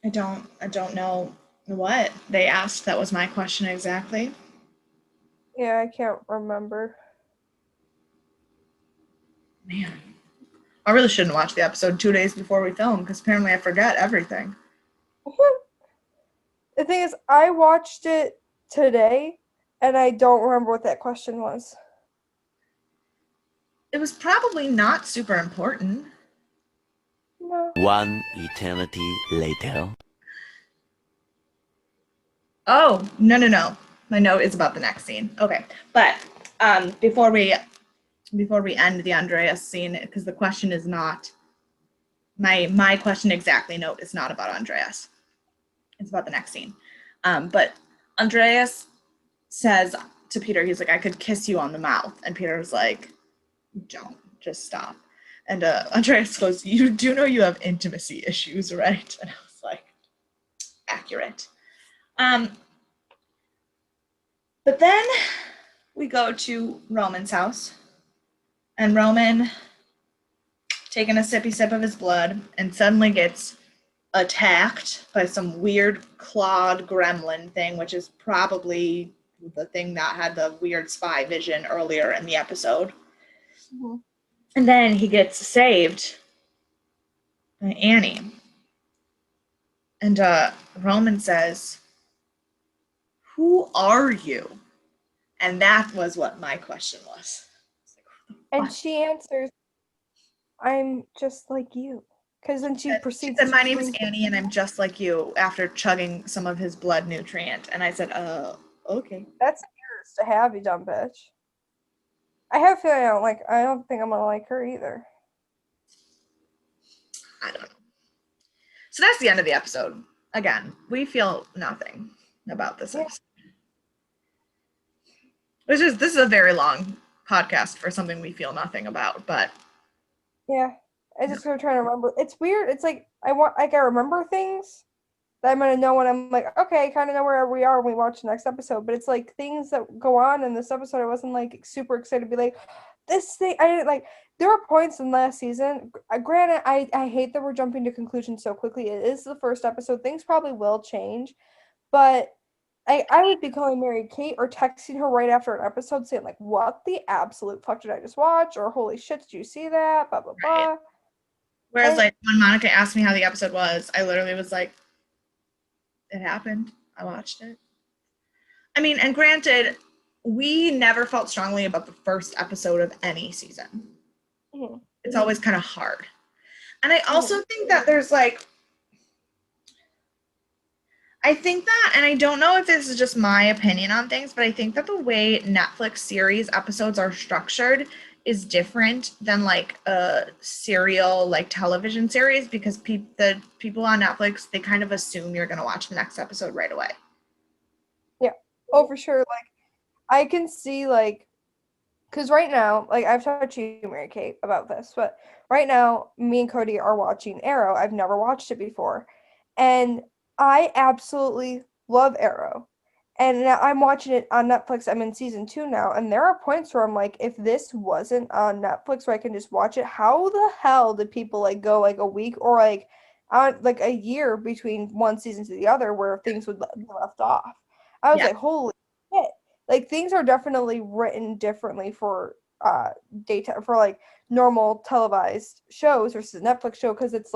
I don't know what they asked. That was my question exactly. Yeah, I can't remember. Man, I really shouldn't watch the episode 2 days before we film, because apparently I forget everything. The thing is, I watched it today, and I don't remember what that question was. It was probably not super important. No. One eternity later. Oh, no. My note is about the next scene. Okay, but before we end the Andreas scene, because the question is not my question exactly note is not about Andreas. It's about the next scene. But Andreas says to Peter, he's like, I could kiss you on the mouth. And Peter's like, don't, just stop. And Andreas goes, you do know you have intimacy issues, right? And I was like, accurate. But then we go to Roman's house. And Roman taking a sippy sip of his blood and suddenly gets attacked by some weird clawed gremlin thing, which is probably the thing that had the weird spy vision earlier in the episode. Mm-hmm. And then he gets saved by Annie. And Roman says, who are you? And that was what my question was. And she answers, I'm just like you. Because then she proceeds She said, to my name is drink- Annie and I'm just like you, after chugging some of his blood nutrient. And I said, okay. That's yours to have, you dumb bitch. I have a feeling I don't think I'm gonna like her either. I don't know. So that's the end of the episode. Again, we feel nothing about this episode. This is a very long podcast for something we feel nothing about, but Yeah. I just trying to remember. It's weird. It's like I remember things that I'm gonna know when I'm like, okay, I kind of know where we are when we watch the next episode. But it's like things that go on in this episode. I wasn't like super excited to be like, this thing. I didn't like. There were points in last season. Granted, I hate that we're jumping to conclusions so quickly. It is the first episode. Things probably will change, but I would be calling Mary Kate or texting her right after an episode saying like, what the absolute fuck did I just watch? Or holy shit, did you see that? Blah blah blah. right. Whereas And- like when Monica asked me how the episode was, I literally was like, it happened. I watched it. I mean, and granted, we never felt strongly about the first episode of any season. Mhm. It's always kind of hard. And I also think that there's like, I think that, and I don't know if this is just my opinion on things, but I think that the way Netflix series episodes are structured is different than like a serial, like television series, because the people on Netflix, they kind of assume you're going to watch the next episode right away. Yeah. Oh, for sure. Like, I can see, like, because right now, like, I've talked to you, Mary Kate, about this, but right now, me and Cody are watching Arrow. I've never watched it before. And I absolutely love Arrow. And now I'm watching it on Netflix. I'm in season 2 now. And there are points where I'm like, if this wasn't on Netflix where I can just watch it, how the hell did people, like, go, like, a week or, like, like a year between one season to the other where things would be left off? I was Yeah. like, holy shit. Like things are definitely written differently for daytime for like normal televised shows versus a Netflix show because it's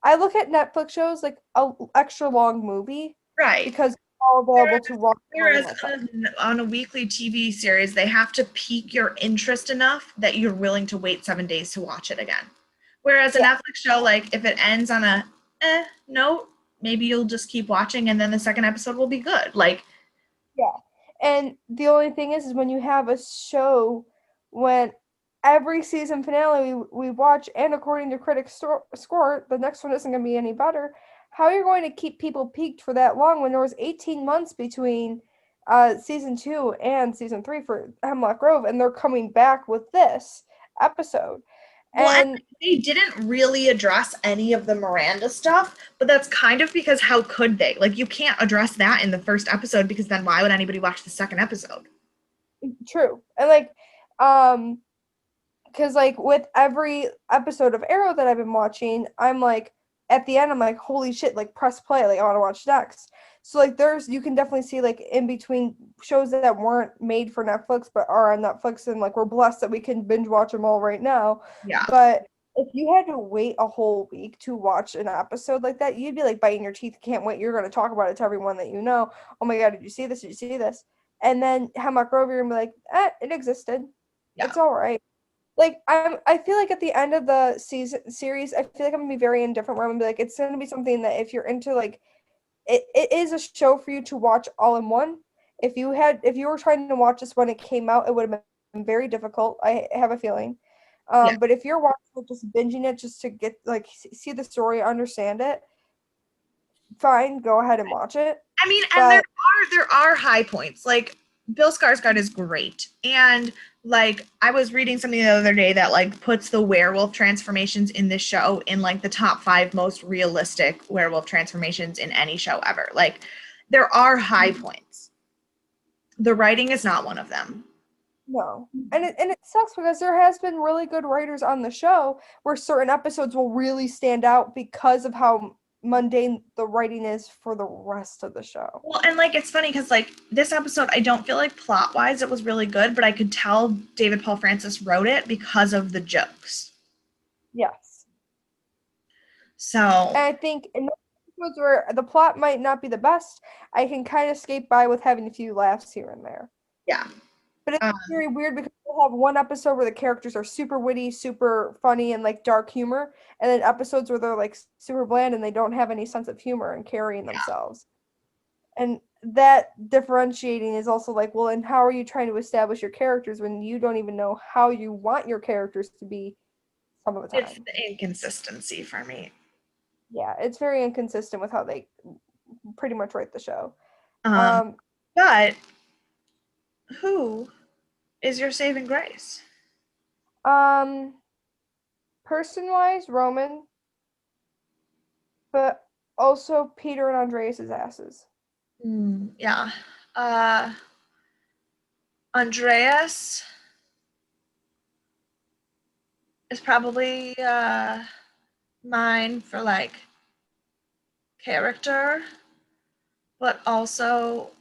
I look at Netflix shows like a extra long movie Right. because it's all available to watch. Whereas on a weekly TV series, they have to pique your interest enough that you're willing to wait 7 days to watch it again. Whereas a Netflix show, like if it ends on a note, maybe you'll just keep watching and then the second episode will be good. Like, yeah. And the only thing is when you have a show when every season finale we watch, and according to critics' score, the next one isn't going to be any better. How are you going to keep people peaked for that long when there was 18 months between season 2 and season 3 for Hemlock Grove, and they're coming back with this episode? Well, and And they didn't really address any of the Miranda stuff, but that's kind of because how could they? Like, you can't address that in the first episode because then why would anybody watch the second episode? true. And like, because like with every episode of Arrow that I've been watching, I'm like at the end I'm like, holy shit, like press play, like I want to watch next. So like there's you can definitely see like in between shows that weren't made for Netflix but are on Netflix, and like we're blessed that we can binge watch them all right now. Yeah. But if you had to wait a whole week to watch an episode like that, you'd be like biting your teeth, can't wait. You're going to talk about it to everyone that you know. Oh my God, did you see this? Did you see this? And then Hemlock Grove, you're going to be like, it existed. Yeah. It's all right. Like I feel like at the end of the series, I feel like I'm gonna be very indifferent where I'm gonna be like, it's gonna be something that if you're into like it is a show for you to watch all in one. If you were trying to watch this when it came out, it would have been very difficult. I have a feeling. Yeah. But if you're watching it, just binging it just to get like see the story, understand it, fine, go ahead and watch it. I mean, and But there are high points. Like Bill Skarsgård is great, and like I was reading something the other day that like puts the werewolf transformations in this show in like the top 5 most realistic werewolf transformations in any show ever. Like there are high points. The writing is not one of them. no. And it sucks because there has been really good writers on the show where certain episodes will really stand out because of how mundane the writing is for the rest of the show. Well, and like it's funny because like this episode, I don't feel like plot wise it was really good, but I could tell David Paul Francis wrote it because of the jokes. Yes. So And I think in those episodes where the plot might not be the best, I can kind of skate by with having a few laughs here and there. yeah. But it's Um, very weird because we'll have one episode where the characters are super witty, super funny, and like dark humor, and then episodes where they're like super bland and they don't have any sense of humor and carrying themselves. And that differentiating is also like, well, and how are you trying to establish your characters when you don't even know how you want your characters to be some of the it's time? the inconsistency for me. Yeah, it's very inconsistent with how they pretty much write the show. Um, but who is your saving grace? Um, person-wise, Roman, but also Peter and Andreas's asses. Yeah. Andreas is probably mine for like character, but also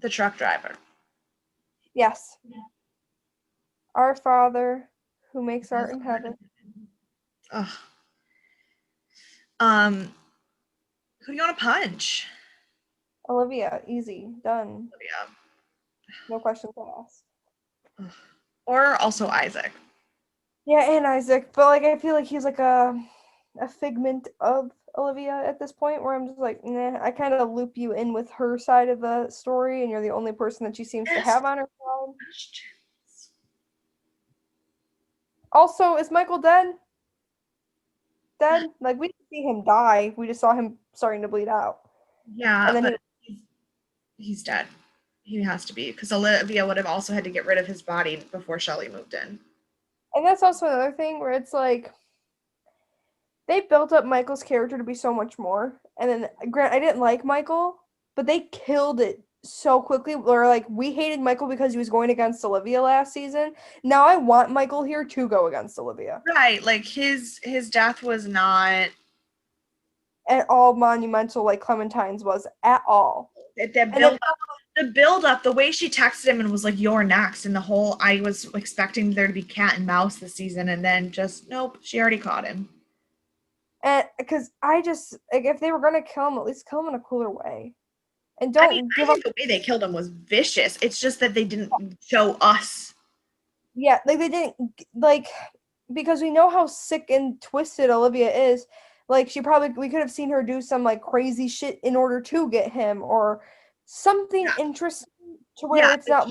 the truck driver. Yes. Our Father, who makes art in heaven. Ugh. Who do you want to punch? Olivia, easy, done. Yeah. No questions asked. Ugh. Or also Isaac. Yeah, and Isaac, but like I feel like he's like a figment of Olivia at this point, where I'm just like, nah. I kind of loop you in with her side of the story, and you're the only person that she seems to have on her side. Also, is Michael dead? Dead? Like we didn't see him die. We just saw him starting to bleed out. Yeah, And then but he's dead. He has to be because Olivia would have also had to get rid of his body before Shelley moved in. and that's also another thing where it's like they built up Michael's character to be so much more. And then Grant, I didn't like Michael, but they killed it so quickly. Where like we hated Michael because he was going against Olivia last season. Now I want Michael here to go against Olivia. Right, like his death was not At all monumental like Clementine's was at all. the build up, the way she texted him and was like, "You're next," and the whole I was expecting there to be cat and mouse this season, and then just nope, she already caught him. And because I just like if they were gonna kill him, at least kill him in a cooler way. And don't give I up. think the way they killed him was vicious. It's just that they didn't show us. Yeah, like they didn't like because we know how sick and twisted Olivia is. Like we could have seen her do some like crazy shit in order to get him or something interesting to where it's not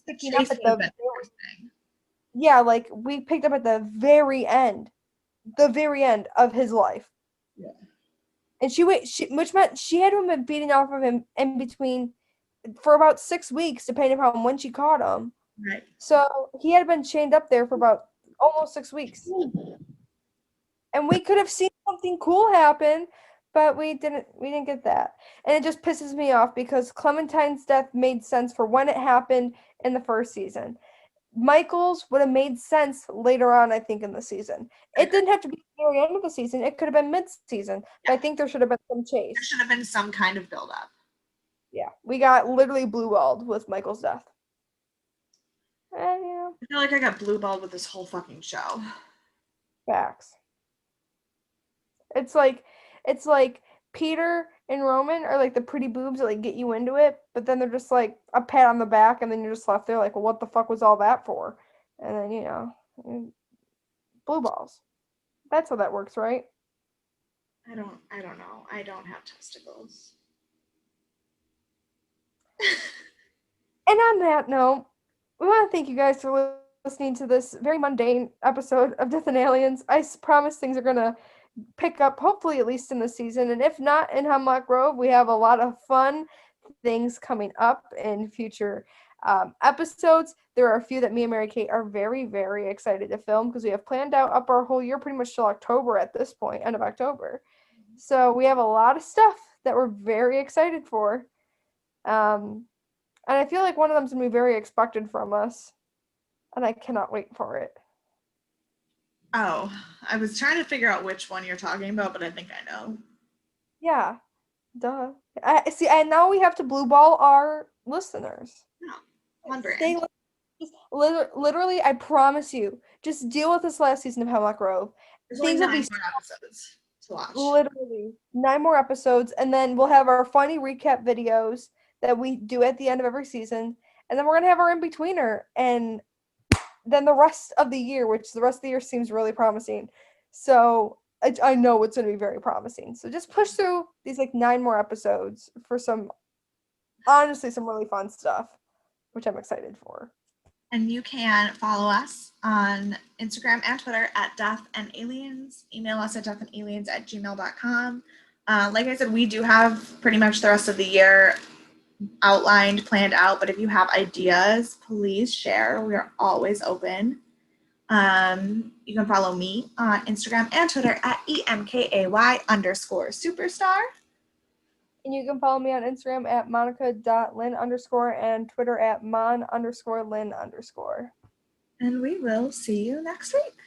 picking up at yeah, like we picked up at the very end of his life. Yeah. And which meant she had been beating off of him in between for about 6 weeks, depending upon when she caught him. Right. So he had been chained up there for about almost 6 weeks. And we could have seen something cool happen, but we didn't get that. And it just pisses me off because Clementine's death made sense for when it happened in the first season. Michael's would have made sense later on, I think, in the season. It didn't have to be the very end of the season. It could have been mid-season. But I think there should have been some There chase. should have been some kind of build-up. Yeah. We got literally blue-balled with Michael's death. And, I feel like I got blue-balled with this whole fucking show. facts. It's like Peter and Roman are like the pretty boobs that like get you into it, but then they're just like a pat on the back, and then you're just left there like, well, what the fuck was all that for? And then blue balls. That's how that works, right? I don't know. I don't have testicles. And on that note, we want to thank you guys for listening to this very mundane episode of Death and Aliens. I promise things are gonna pick up, hopefully at least in the season, and if not in Hemlock Grove, we have a lot of fun things coming up in future episodes. There are a few that me and Mary Kate are very, very excited to film because we have planned out up our whole year pretty much till October at this point, end of October. So we have a lot of stuff that we're very excited for. And I feel like one of them's gonna be very expected from us, and I cannot wait for it. Oh, I was trying to figure out which one you're talking about, but I think I know. Yeah, duh. I see, and now we have to blue ball our listeners. No, one brand. They just literally, I promise you, just deal with this last season of Hemlock Grove. There's only Things will 9 be more episodes to watch. literally 9 more episodes, and then we'll have our funny recap videos that we do at the end of every season, and then we're gonna have our in-betweener, and then the rest of the year, which the rest of the year seems really promising. So I know it's going to be very promising. So just push through these like 9 more episodes for honestly, some really fun stuff, which I'm excited for. And you can follow us on Instagram and Twitter at Death and Aliens. Email us at deathandaliens@gmail.com. Like I said, we do have pretty much the rest of the year outlined, planned out, but if you have ideas, please share. We are always open. You can follow me on Instagram and Twitter at EMKAY_superstar. And you can follow me on Instagram at monica.lynn_ and Twitter at mon_lynn_. And we will see you next week.